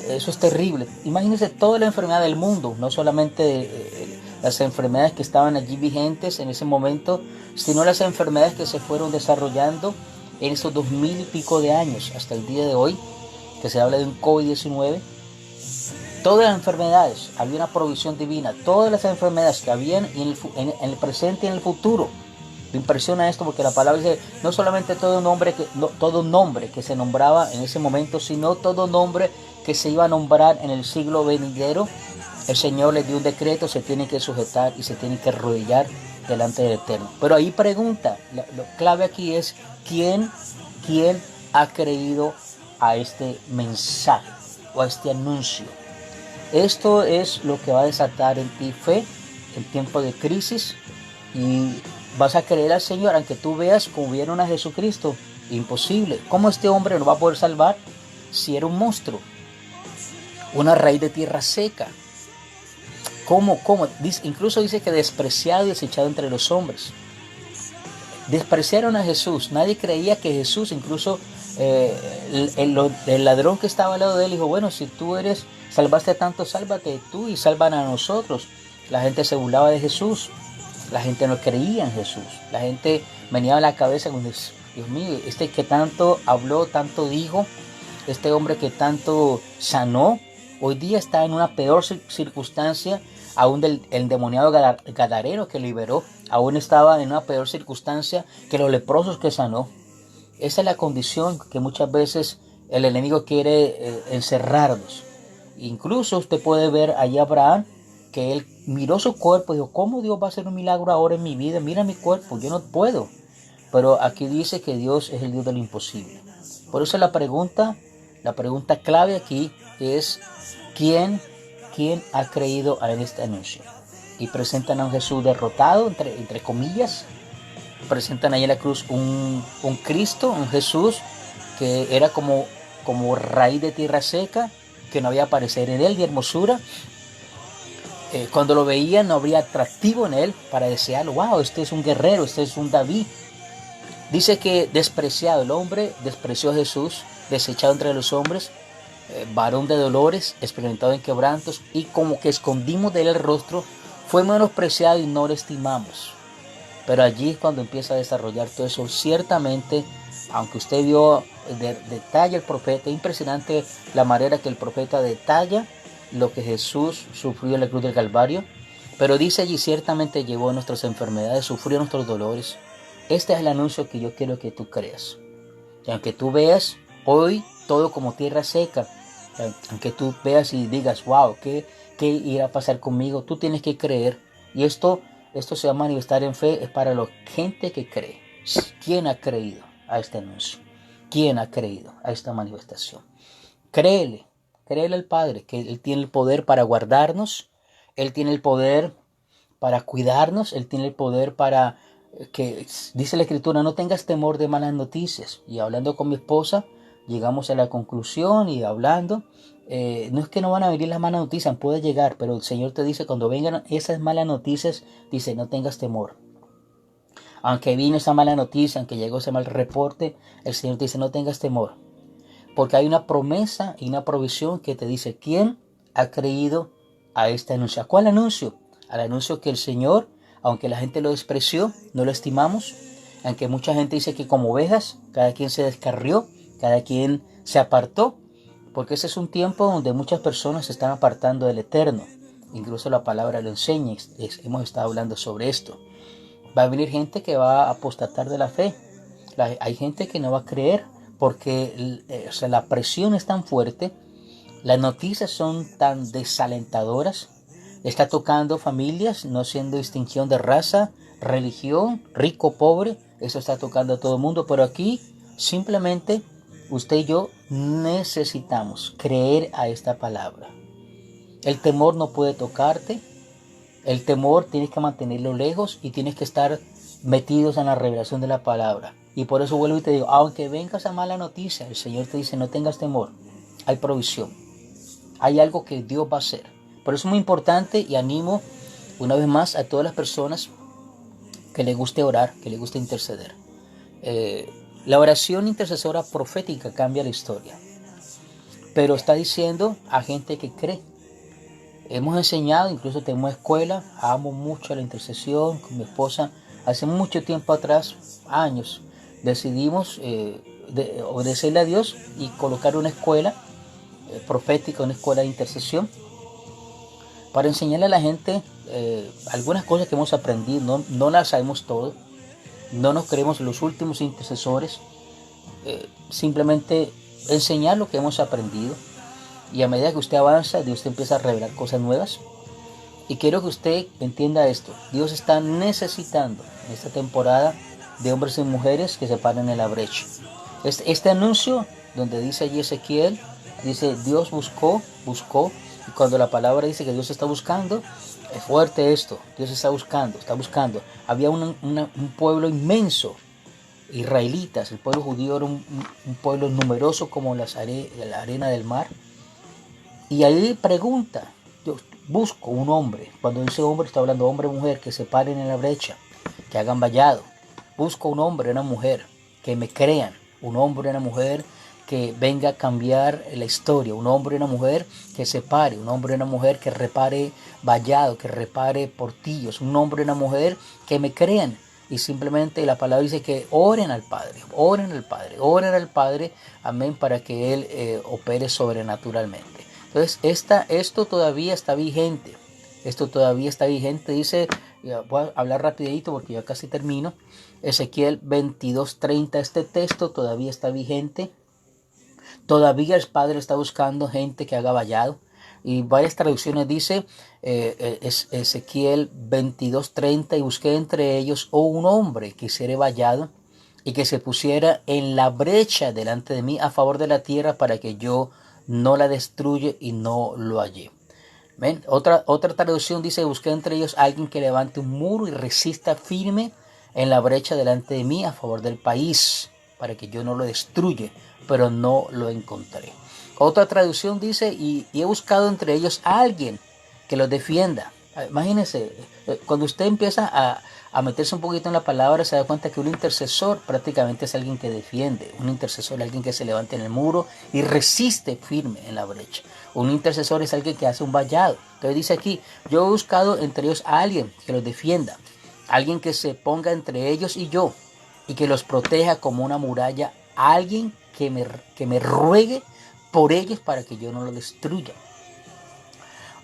Eso es terrible. Imagínense toda la enfermedad del mundo, no solamente las enfermedades que estaban allí vigentes en ese momento, sino las enfermedades que se fueron desarrollando en estos 2000 y pico de años hasta el día de hoy, que se habla de un COVID-19. Todas las enfermedades, había una provisión divina, todas las enfermedades que habían en el presente y en el futuro. Me impresiona esto porque la palabra dice no solamente todo nombre que se nombraba en ese momento, sino todo nombre que se iba a nombrar en el siglo venidero. El Señor le dio un decreto, se tiene que sujetar y se tiene que arrodillar delante del Eterno. Pero ahí pregunta, lo clave aquí es ¿quién ha creído a este mensaje o a este anuncio? Esto es lo que va a desatar en ti fe en tiempo de crisis, y vas a creer al Señor aunque tú veas como vieron a Jesucristo. Imposible. ¿Cómo este hombre no va a poder salvar si era un monstruo? Una raíz de tierra seca. ¿Cómo? Incluso dice que despreciado y desechado entre los hombres. Despreciaron a Jesús. Nadie creía que Jesús, incluso el ladrón que estaba al lado de él dijo, bueno, si tú salvaste a tanto, sálvate tú y salvan a nosotros. La gente se burlaba de Jesús. La gente no creía en Jesús. La gente venía a la cabeza con Dios mío, este que tanto habló, tanto dijo, este hombre que tanto sanó, hoy día está en una peor circunstancia. Aún el endemoniado gadareno que liberó, aún estaba en una peor circunstancia que los leprosos que sanó. Esa es la condición que muchas veces el enemigo quiere encerrarnos. Incluso usted puede ver allá a Abraham, que él miró su cuerpo y dijo, ¿cómo Dios va a hacer un milagro ahora en mi vida? Mira mi cuerpo, yo no puedo. Pero aquí dice que Dios es el Dios de lo imposible. Por eso la pregunta clave aquí es ¿quién ha creído en este anuncio? Y presentan a un Jesús derrotado, entre comillas. Presentan ahí en la cruz un Cristo, un Jesús que era como raíz de tierra seca, que no había parecer en él de hermosura. Cuando lo veían no habría atractivo en él para desearlo. Wow, este es un guerrero, este es un David. Dice que despreciado, el hombre despreció a Jesús, desechado entre los hombres, varón de dolores, experimentado en quebrantos, y como que escondimos de él el rostro, fue menospreciado y no lo estimamos. Pero allí es cuando empieza a desarrollar todo eso. Ciertamente, aunque usted vio detalla el profeta, impresionante la manera que el profeta detalla lo que Jesús sufrió en la cruz del Calvario. Pero dice allí, ciertamente llevó nuestras enfermedades, sufrió nuestros dolores. Este es el anuncio que yo quiero que tú creas. Y aunque tú veas hoy todo como tierra seca, aunque tú veas y digas, wow, ¿qué irá a pasar conmigo? Tú tienes que creer. Y esto se va a manifestar en fe, es para la gente que cree. ¿Quién ha creído a este anuncio? ¿Quién ha creído a esta manifestación? Créele al Padre, que Él tiene el poder para guardarnos, Él tiene el poder para cuidarnos, Él tiene el poder para que, dice la Escritura, no tengas temor de malas noticias. Y hablando con mi esposa, llegamos a la conclusión y hablando, no es que no van a venir las malas noticias, puede llegar, pero el Señor te dice, cuando vengan esas malas noticias, dice, no tengas temor. Aunque vino esa mala noticia, aunque llegó ese mal reporte, el Señor te dice, no tengas temor. Porque hay una promesa y una provisión que te dice, ¿quién ha creído a este anuncio? ¿A cuál anuncio? Al anuncio que el Señor, aunque la gente lo despreció, no lo estimamos. Aunque mucha gente dice que como ovejas, cada quien se descarrió, cada quien se apartó. Porque ese es un tiempo donde muchas personas se están apartando del Eterno. Incluso la palabra lo enseña, hemos estado hablando sobre esto. Va a venir gente que va a apostatar de la fe. Hay gente que no va a creer porque la presión es tan fuerte, las noticias son tan desalentadoras, está tocando familias, no siendo distinción de raza, religión, rico, pobre, eso está tocando a todo el mundo, pero aquí simplemente usted y yo necesitamos creer a esta palabra. El temor no puede tocarte, el temor tienes que mantenerlo lejos y tienes que estar metidos en la revelación de la palabra. Y por eso vuelvo y te digo, aunque venga esa mala noticia, el Señor te dice, no tengas temor, hay provisión, hay algo que Dios va a hacer. Por eso es muy importante y animo una vez más a todas las personas que les guste orar, que les guste interceder. La oración intercesora profética cambia la historia. pero está diciendo a gente que cree. Hemos enseñado, incluso tenemos escuela, amo mucho la intercesión con mi esposa. Hace mucho tiempo atrás, años, decidimos obedecerle a Dios y colocar una escuela profética, una escuela de intercesión, para enseñarle a la gente algunas cosas que hemos aprendido. No las sabemos todo, no nos creemos los últimos intercesores, simplemente enseñar lo que hemos aprendido. Y a medida que usted avanza, Dios te empieza a revelar cosas nuevas. Y quiero que usted entienda esto. Dios está necesitando en esta temporada de hombres y mujeres que se paren en la brecha. Este anuncio donde dice allí Ezequiel, dice Dios buscó. Y cuando la palabra dice que Dios está buscando, es fuerte esto. Dios está buscando. Había un pueblo inmenso, israelitas. El pueblo judío era un pueblo numeroso como la arena del mar. Y ahí pregunta, yo busco un hombre. Cuando dice hombre, está hablando hombre o mujer, que se paren en la brecha, que hagan vallado. Busco un hombre, una mujer, que me crean. Un hombre, una mujer que venga a cambiar la historia. Un hombre, una mujer que se pare. Un hombre, una mujer que repare vallado, que repare portillos. Un hombre, una mujer que me crean. Y simplemente la palabra dice que oren al Padre, amén, para que Él opere sobrenaturalmente. Entonces, esto todavía está vigente. Dice, voy a hablar rapidito porque ya casi termino. Ezequiel 22:30, este texto todavía está vigente. Todavía el Padre está buscando gente que haga vallado. Y varias traducciones dice, Ezequiel 22:30, y busqué entre ellos un hombre que hiciera vallado y que se pusiera en la brecha delante de mí a favor de la tierra para que yo no la destruya, y no lo hallé. ¿Ven? Otra traducción dice, busqué entre ellos alguien que levante un muro y resista firme en la brecha delante de mí a favor del país, para que yo no lo destruya, pero no lo encontré. Otra traducción dice, y he buscado entre ellos a alguien que los defienda. Imagínense, cuando usted empieza a meterse un poquito en la palabra, se da cuenta que un intercesor prácticamente es alguien que defiende. Un intercesor es alguien que se levanta en el muro y resiste firme en la brecha. Un intercesor es alguien que hace un vallado. Entonces dice aquí, yo he buscado entre ellos a alguien que los defienda, alguien que se ponga entre ellos y yo, y que los proteja como una muralla, alguien que me ruegue por ellos para que yo no lo destruya.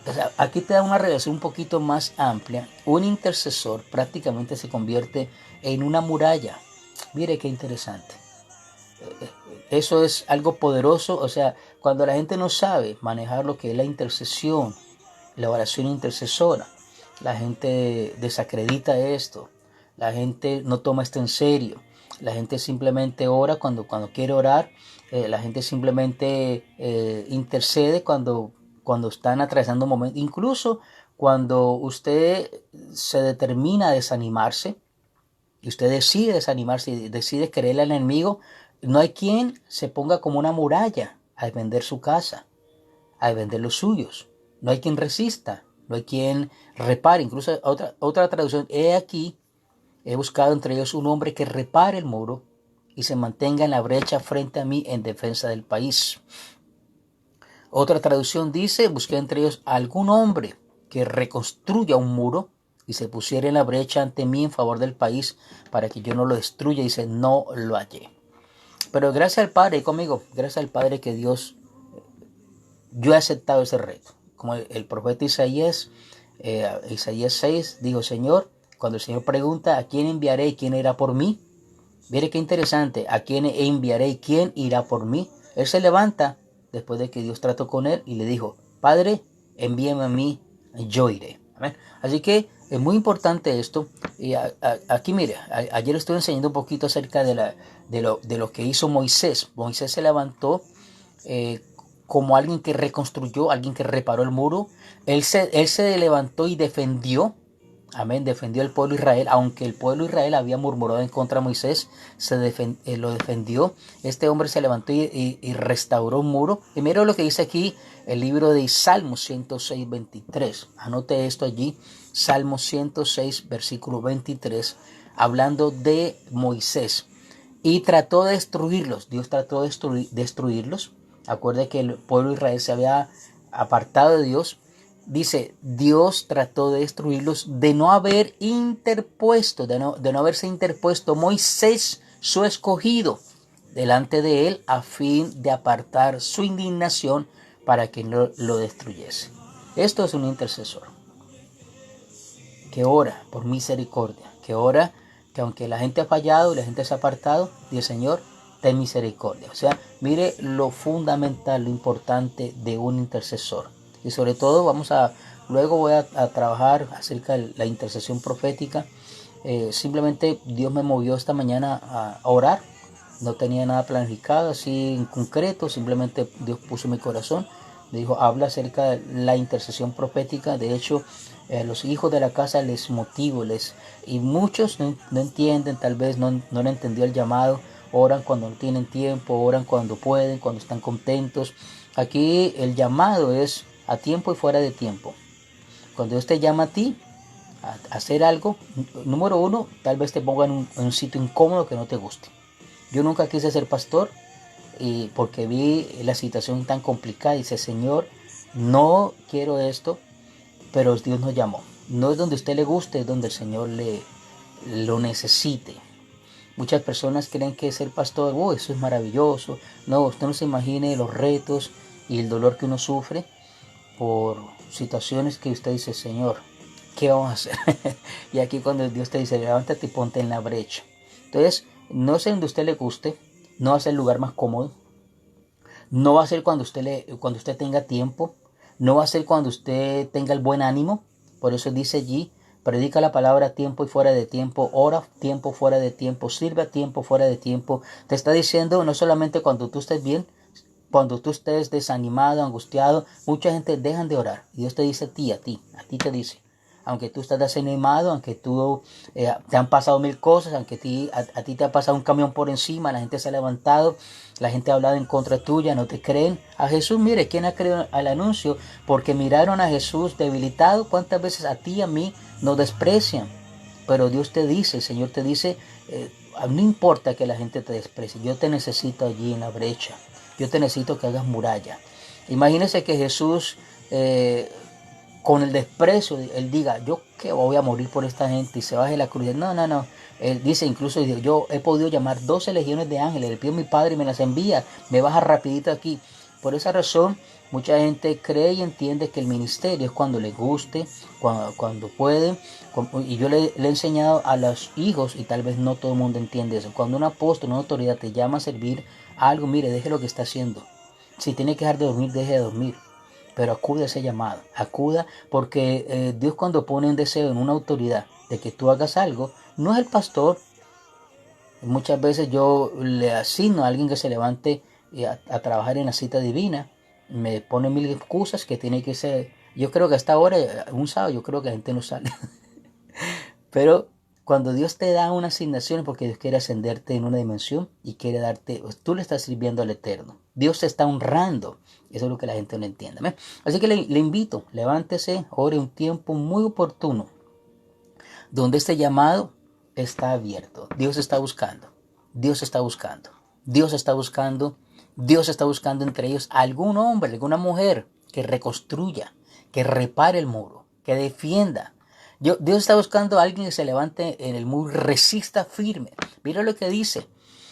O sea, aquí te da una revelación un poquito más amplia. Un intercesor prácticamente se convierte en una muralla. Mire qué interesante. Eso es algo poderoso. O sea, cuando la gente no sabe manejar lo que es la intercesión, la oración intercesora, la gente desacredita esto. La gente no toma esto en serio. La gente simplemente ora cuando quiere orar. La gente simplemente intercede cuando están atravesando un momento. Incluso cuando usted se determina a desanimarse, y usted decide desanimarse y decide creerle al enemigo, no hay quien se ponga como una muralla a defender su casa, a defender los suyos. No hay quien resista, no hay quien repare. Incluso otra traducción, he buscado entre ellos un hombre que repare el muro y se mantenga en la brecha frente a mí en defensa del país. Otra traducción dice, busqué entre ellos algún hombre que reconstruya un muro y se pusiera en la brecha ante mí en favor del país para que yo no lo destruya. Dice, no lo hallé. Pero gracias al Padre, conmigo, gracias al Padre que Dios, yo he aceptado ese reto. Como el profeta Isaías 6 dijo, Señor, cuando el Señor pregunta, ¿a quién enviaré y quién irá por mí? Mire qué interesante, ¿a quién enviaré y quién irá por mí? Él se levanta después de que Dios trató con él y le dijo, Padre, envíame a mí, yo iré. ¿Amén? Así que es muy importante esto. Y aquí mire, ayer estuve enseñando un poquito acerca de lo que hizo Moisés. Moisés se levantó como alguien que reconstruyó, alguien que reparó el muro. Él se levantó y defendió. Amén, defendió al pueblo de Israel, aunque el pueblo de Israel había murmurado en contra de Moisés, lo defendió. Este hombre se levantó y restauró un muro. Y mira lo que dice aquí el libro de Salmos 106, 23. Anote esto allí, Salmos 106, versículo 23, hablando de Moisés. Y trató de destruirlos, Dios trató de destruirlos, Acuerde que el pueblo de Israel se había apartado de Dios. Dice, Dios trató de destruirlos de no haber interpuesto, de no haberse interpuesto Moisés, su escogido, delante de él a fin de apartar su indignación para que no lo destruyese. Esto es un intercesor que ora por misericordia, que ora que aunque la gente ha fallado y la gente se ha apartado, dice Señor, ten misericordia. O sea, mire lo fundamental, lo importante de un intercesor. Y sobre todo luego voy a trabajar acerca de la intercesión profética. Simplemente Dios me movió esta mañana a orar. No tenía nada planificado así en concreto. Simplemente Dios puso en mi corazón. Me dijo, habla acerca de la intercesión profética. De hecho, los hijos de la casa les motivo. Y muchos no entienden, tal vez no han entendido el llamado. Oran cuando no tienen tiempo, oran cuando pueden, cuando están contentos. Aquí el llamado es a tiempo y fuera de tiempo. Cuando Dios te llama a ti a hacer algo, número uno, tal vez te ponga en un sitio incómodo que no te guste. Yo nunca quise ser pastor porque vi la situación tan complicada y dice, Señor, no quiero esto, pero Dios nos llamó. No es donde a usted le guste, es donde el Señor lo necesite. Muchas personas creen que ser pastor, eso es maravilloso. No, usted no se imagine los retos y el dolor que uno sufre por situaciones que usted dice, Señor, ¿qué vamos a hacer? Y aquí cuando Dios te dice, levántate y ponte en la brecha. Entonces, no es donde usted le guste, no va a ser el lugar más cómodo, no va a ser cuando usted tenga tiempo, no va a ser cuando usted tenga el buen ánimo. Por eso dice allí, predica la palabra a tiempo y fuera de tiempo, ora tiempo fuera de tiempo, sirve a tiempo fuera de tiempo. Te está diciendo no solamente cuando tú estés bien, cuando tú estés desanimado, angustiado, mucha gente dejan de orar. Y Dios te dice a ti te dice. Aunque tú estás desanimado, aunque te han pasado mil cosas, aunque a ti te ha pasado un camión por encima, la gente se ha levantado, la gente ha hablado en contra tuya, no te creen. A Jesús, mire, ¿quién ha creído al anuncio? Porque miraron a Jesús debilitado. ¿Cuántas veces a ti y a mí nos desprecian? Pero Dios te dice, el Señor te dice, no importa que la gente te desprecie, yo te necesito allí en la brecha. Yo te necesito que hagas muralla. Imagínese que Jesús, con el desprecio, él diga, yo que voy a morir por esta gente y se baje la cruz. No. Él dice incluso, yo he podido llamar 12 legiones de ángeles, le pido a mi Padre y me las envía, me baja rapidito aquí. Por esa razón, mucha gente cree y entiende que el ministerio es cuando le guste, cuando puede. Y yo le he enseñado a los hijos, y tal vez no todo el mundo entiende eso. Cuando un apóstol, una autoridad te llama a servir algo, mire, deje lo que está haciendo. Si tiene que dejar de dormir, deje de dormir. Pero acude a ese llamado, acuda, porque Dios cuando pone un deseo en una autoridad de que tú hagas algo, no es el pastor. Muchas veces yo le asigno a alguien que se levante a trabajar en la cita divina, me pone mil excusas que tiene que ser. Yo creo que hasta ahora, un sábado, yo creo que la gente no sale. Pero cuando Dios te da una asignación es porque Dios quiere ascenderte en una dimensión y quiere darte, tú le estás sirviendo al Eterno. Dios te está honrando. Eso es lo que la gente no entiende. ¿Ves? Así que le invito, levántese, ore un tiempo muy oportuno, donde este llamado está abierto. Dios está buscando, Dios está buscando, Dios está buscando, Dios está buscando entre ellos algún hombre, alguna mujer que reconstruya, que repare el muro, que defienda. Dios está buscando a alguien que se levante en el muro, resista firme. Mira lo que dice,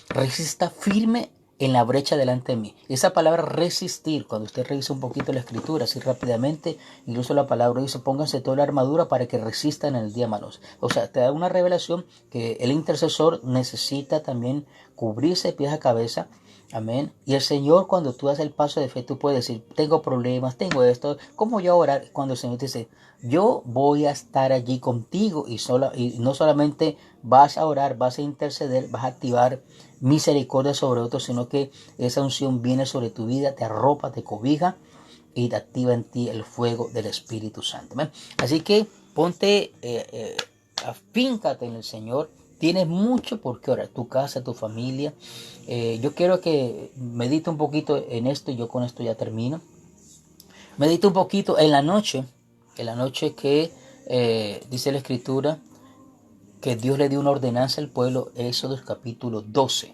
resista firme en la brecha delante de mí. Esa palabra resistir, cuando usted revisa un poquito la escritura, así rápidamente, incluso la palabra dice, pónganse toda la armadura para que resistan en el día malo. O sea, te da una revelación que el intercesor necesita también cubrirse de pies a cabeza. Amén. Y el Señor, cuando tú das el paso de fe, tú puedes decir, tengo problemas, tengo esto. ¿Cómo yo orar? Cuando el Señor te dice, yo voy a estar allí contigo y no solamente vas a orar, vas a interceder, vas a activar misericordia sobre otros, sino que esa unción viene sobre tu vida, te arropa, te cobija y te activa en ti el fuego del Espíritu Santo. ¿Amén? Así que ponte, afíncate en el Señor. Tienes mucho por qué orar, tu casa, tu familia. Yo quiero que medite un poquito en esto y yo con esto ya termino. Medite un poquito en la noche que dice la Escritura que Dios le dio una ordenanza al pueblo, Éxodo capítulo 12.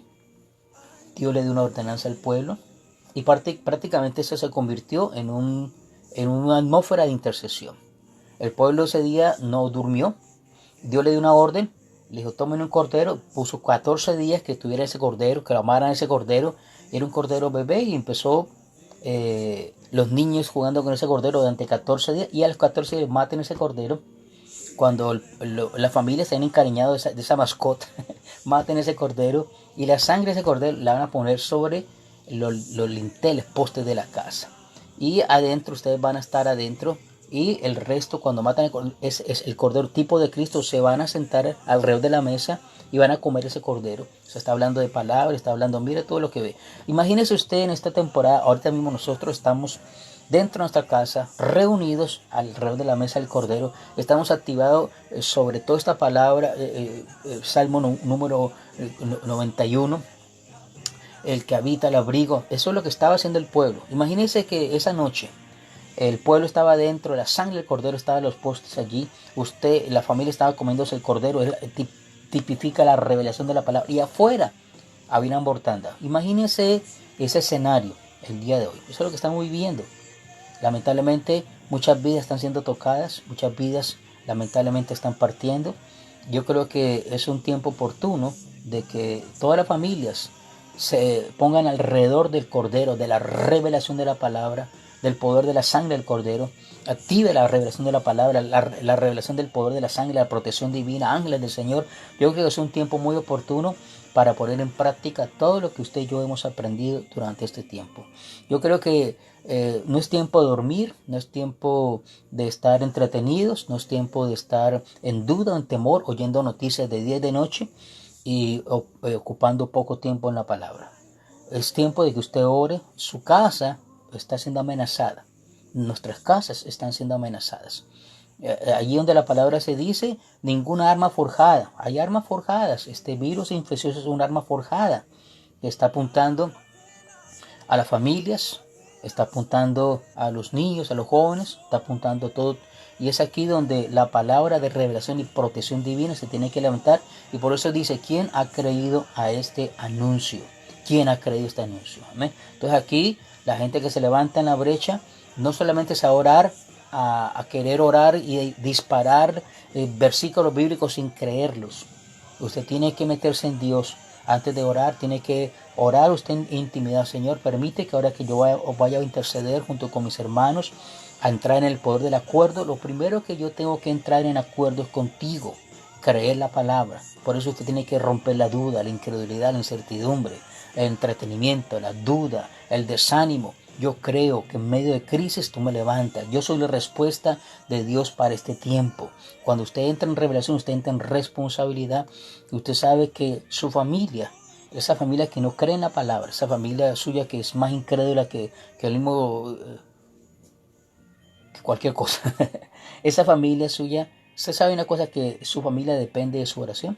Dios le dio una ordenanza al pueblo Y prácticamente eso se convirtió en una atmósfera de intercesión. El pueblo ese día no durmió. Dios le dio una orden, le dijo, tomen un cordero, puso 14 días que estuviera ese cordero, que lo amaran ese cordero. Era un cordero bebé y empezó los niños jugando con ese cordero durante 14 días, y a los 14 días maten ese cordero. Cuando la familia se han encariñado de esa mascota, maten ese cordero, y la sangre de ese cordero la van a poner sobre los linteles, postes de la casa. Y adentro, ustedes van a estar adentro, y el resto, cuando matan es el cordero tipo de Cristo, se van a sentar alrededor de la mesa y van a comer ese cordero. Se está hablando de palabras, está hablando, mire todo lo que ve. Imagínese usted en esta temporada, ahorita mismo nosotros estamos dentro de nuestra casa, reunidos alrededor de la mesa del cordero. Estamos activados sobre toda esta palabra, Salmo número 91. El que habita el abrigo. Eso es lo que estaba haciendo el pueblo. Imagínense que esa noche el pueblo estaba dentro, la sangre del cordero estaba en los postes allí. La familia estaba comiéndose el cordero. Tipifica la revelación de la palabra. Y afuera había una mortandad. Imagínense ese escenario el día de hoy. Eso es lo que estamos viviendo. Lamentablemente muchas vidas están siendo tocadas. Muchas vidas lamentablemente están partiendo. Yo creo que es un tiempo oportuno de que todas las familias se pongan alrededor del cordero, de la revelación de la palabra, del poder de la sangre del cordero. Active la revelación de la palabra, la revelación del poder de la sangre, la protección divina, ángeles del Señor. Yo creo que es un tiempo muy oportuno para poner en práctica todo lo que usted y yo hemos aprendido durante este tiempo. Yo creo que no es tiempo de dormir, no es tiempo de estar entretenidos, no es tiempo de estar en duda, en temor, oyendo noticias de día y de noche y ocupando poco tiempo en la palabra. Es tiempo de que usted ore. Su casa está siendo amenazada. Nuestras casas están siendo amenazadas. Allí donde la palabra se dice, ninguna arma forjada. Hay armas forjadas. Este virus infeccioso es una arma forjada que está apuntando a las familias, está apuntando a los niños, a los jóvenes, está apuntando a todo. Y es aquí donde la palabra de revelación y protección divina se tiene que levantar. Y por eso dice, ¿quién ha creído a este anuncio? ¿Quién ha creído este anuncio? ¿Amén? Entonces aquí la gente que se levanta en la brecha no solamente es a orar, a querer orar y disparar versículos bíblicos sin creerlos. Usted tiene que meterse en Dios. Antes de orar, tiene que orar usted en intimidad. Señor, permite que ahora que yo vaya a interceder junto con mis hermanos, a entrar en el poder del acuerdo, lo primero que yo tengo que entrar en acuerdo es contigo, creer la palabra. Por eso usted tiene que romper la duda, la incredulidad, la incertidumbre, el entretenimiento, la duda, el desánimo. Yo creo que en medio de crisis tú me levantas. Yo soy la respuesta de Dios para este tiempo. Cuando usted entra en revelación, usted entra en responsabilidad. Y usted sabe que su familia, esa familia que no cree en la palabra, esa familia suya que es más incrédula que el mismo, que cualquier cosa. Esa familia suya, usted sabe una cosa, que su familia depende de su oración.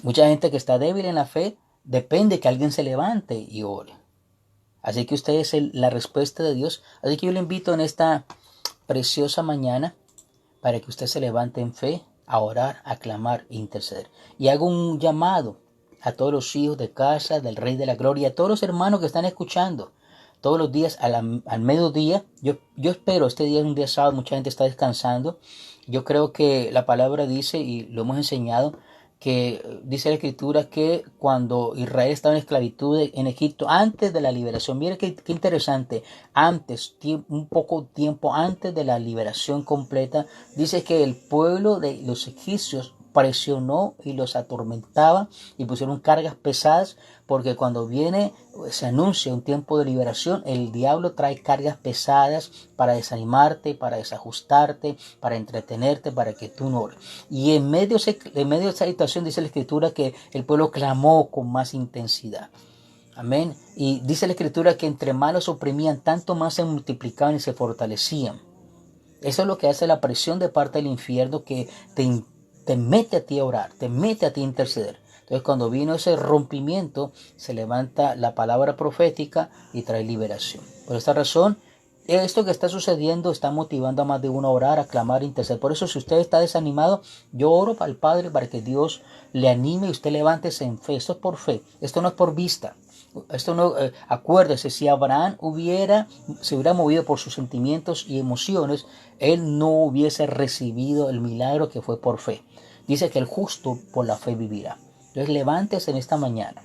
Mucha gente que está débil en la fe depende que alguien se levante y ore. Así que usted es la respuesta de Dios. Así que yo le invito en esta preciosa mañana para que usted se levante en fe, a orar, a clamar e interceder. Y hago un llamado a todos los hijos de casa del Rey de la Gloria, a todos los hermanos que están escuchando todos los días al mediodía. Yo espero, este día es un día sábado, mucha gente está descansando. Yo creo que la palabra dice, y lo hemos enseñado, que dice la escritura que cuando Israel estaba en esclavitud en Egipto, antes de la liberación, mire qué interesante, un poco tiempo antes de la liberación completa, dice que el pueblo de los egipcios presionó y los atormentaba y pusieron cargas pesadas, porque cuando se anuncia un tiempo de liberación, el diablo trae cargas pesadas para desanimarte, para desajustarte, para entretenerte, para que tú no ores. Y en medio de esa situación dice la escritura que el pueblo clamó con más intensidad. Amén. Y dice la escritura que entre más los oprimían, tanto más se multiplicaban y se fortalecían. Eso es lo que hace la presión de parte del infierno, que te mete a ti a orar, te mete a ti a interceder. Entonces cuando vino ese rompimiento, se levanta la palabra profética y trae liberación. Por esta razón, esto que está sucediendo está motivando a más de uno a orar, a clamar, a interceder. Por eso, si usted está desanimado, yo oro para el Padre para que Dios le anime y usted levántese en fe. Esto es por fe, esto no es por vista. Esto no, acuérdese, si Abraham se hubiera movido por sus sentimientos y emociones, él no hubiese recibido el milagro que fue por fe. Dice que el justo por la fe vivirá. Entonces levántese en esta mañana.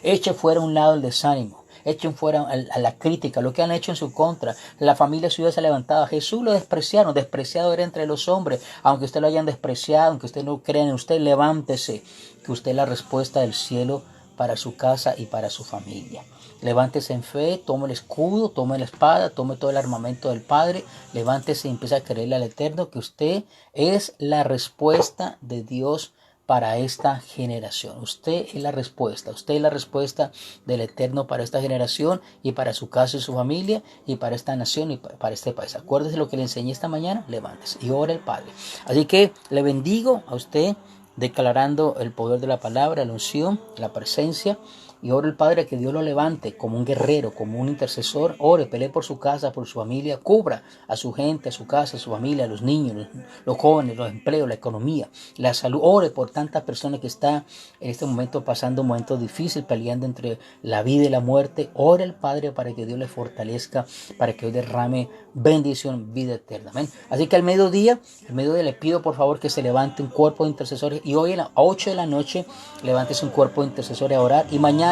Eche fuera a un lado el desánimo. Echen fuera a la crítica, lo que han hecho en su contra. La familia suya se ha levantado. Jesús lo despreciaron. Despreciado era entre los hombres. Aunque usted lo hayan despreciado, aunque usted no crea en usted, levántese. Que usted es la respuesta del cielo para su casa y para su familia. Levántese en fe, tome el escudo, tome la espada, tome todo el armamento del Padre. Levántese y empiece a creerle al Eterno que usted es la respuesta de Dios para esta generación. Usted es la respuesta. Usted es la respuesta del Eterno para esta generación y para su casa y su familia y para esta nación y para este país. Acuérdese lo que le enseñé esta mañana. Levántese y ore al Padre. Así que le bendigo a usted declarando el poder de la palabra, la unción, la presencia. Y oro al Padre que Dios lo levante como un guerrero, como un intercesor. Ore, pelee por su casa, por su familia. Cubra a su gente, a su casa, a su familia, a los niños, los jóvenes, los empleos, la economía, la salud. Ore por tantas personas que están en este momento pasando un momento difícil, peleando entre la vida y la muerte. Ore al Padre para que Dios le fortalezca, para que Dios derrame bendición, vida eterna. Amén. Así que al mediodía le pido por favor que se levante un cuerpo de intercesores. Y hoy a las 8 de la noche levántese un cuerpo de intercesores a orar. Y mañana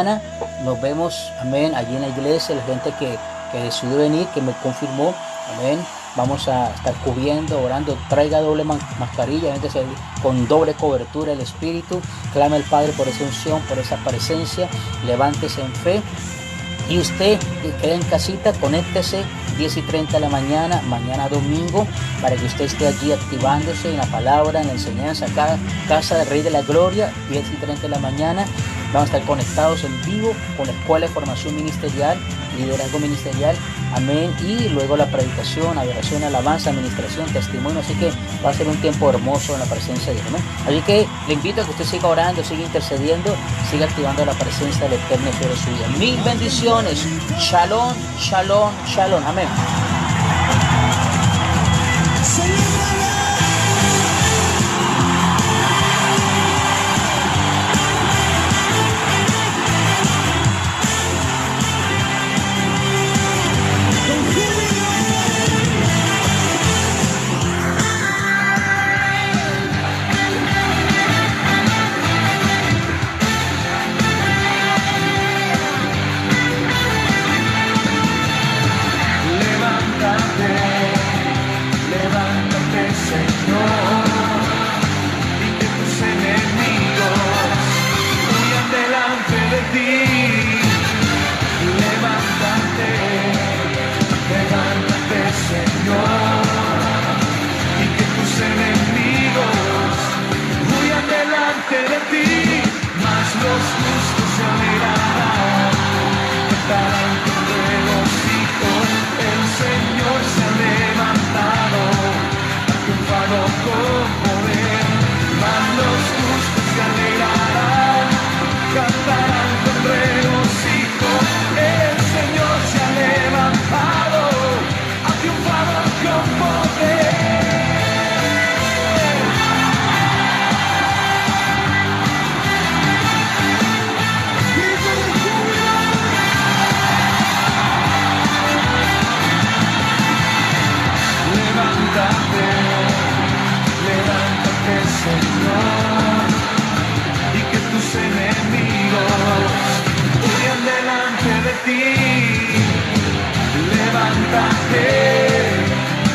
nos vemos, amén, allí en la iglesia, la gente que decidió venir, que me confirmó, amén. Vamos a estar cubriendo, orando, traiga doble mascarilla, véntese con doble cobertura el Espíritu, clame al Padre por esa unción, por esa presencia, levántese en fe. Y usted que queda en casita, conéctese 10:30 de la mañana, mañana domingo, para que usted esté allí activándose en la palabra, en la enseñanza, acá, Casa del Rey de la Gloria, 10:30 de la mañana. Vamos a estar conectados en vivo con la Escuela de Formación Ministerial, Liderazgo Ministerial, amén. Y luego la predicación, adoración, alabanza, administración, testimonio. Así que va a ser un tiempo hermoso en la presencia de Dios, amén. Así que le invito a que usted siga orando, siga intercediendo, siga activando la presencia del Eterno sobre su vida. Mil bendiciones. Shalom, shalom, shalom. Amén.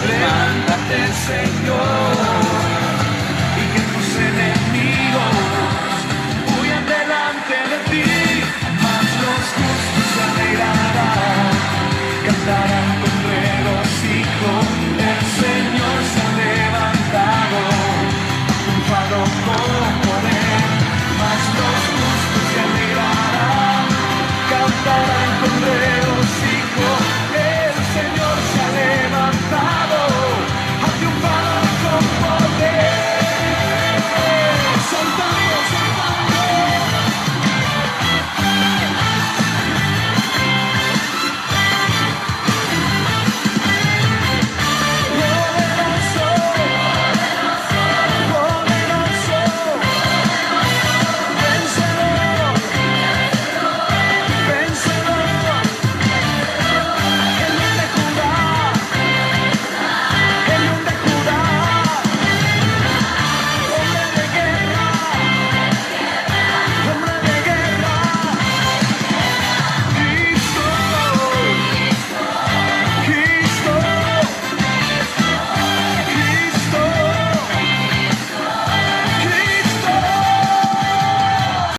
Levántate, Señor, y que tus enemigos huyan delante de ti, mas los justos se alegrarán, cantarán con regocijo, el Señor se ha levantado, triunfado con poder, mas los justos se alegrarán, cantarán con regocijo, el Señor se ha levantado.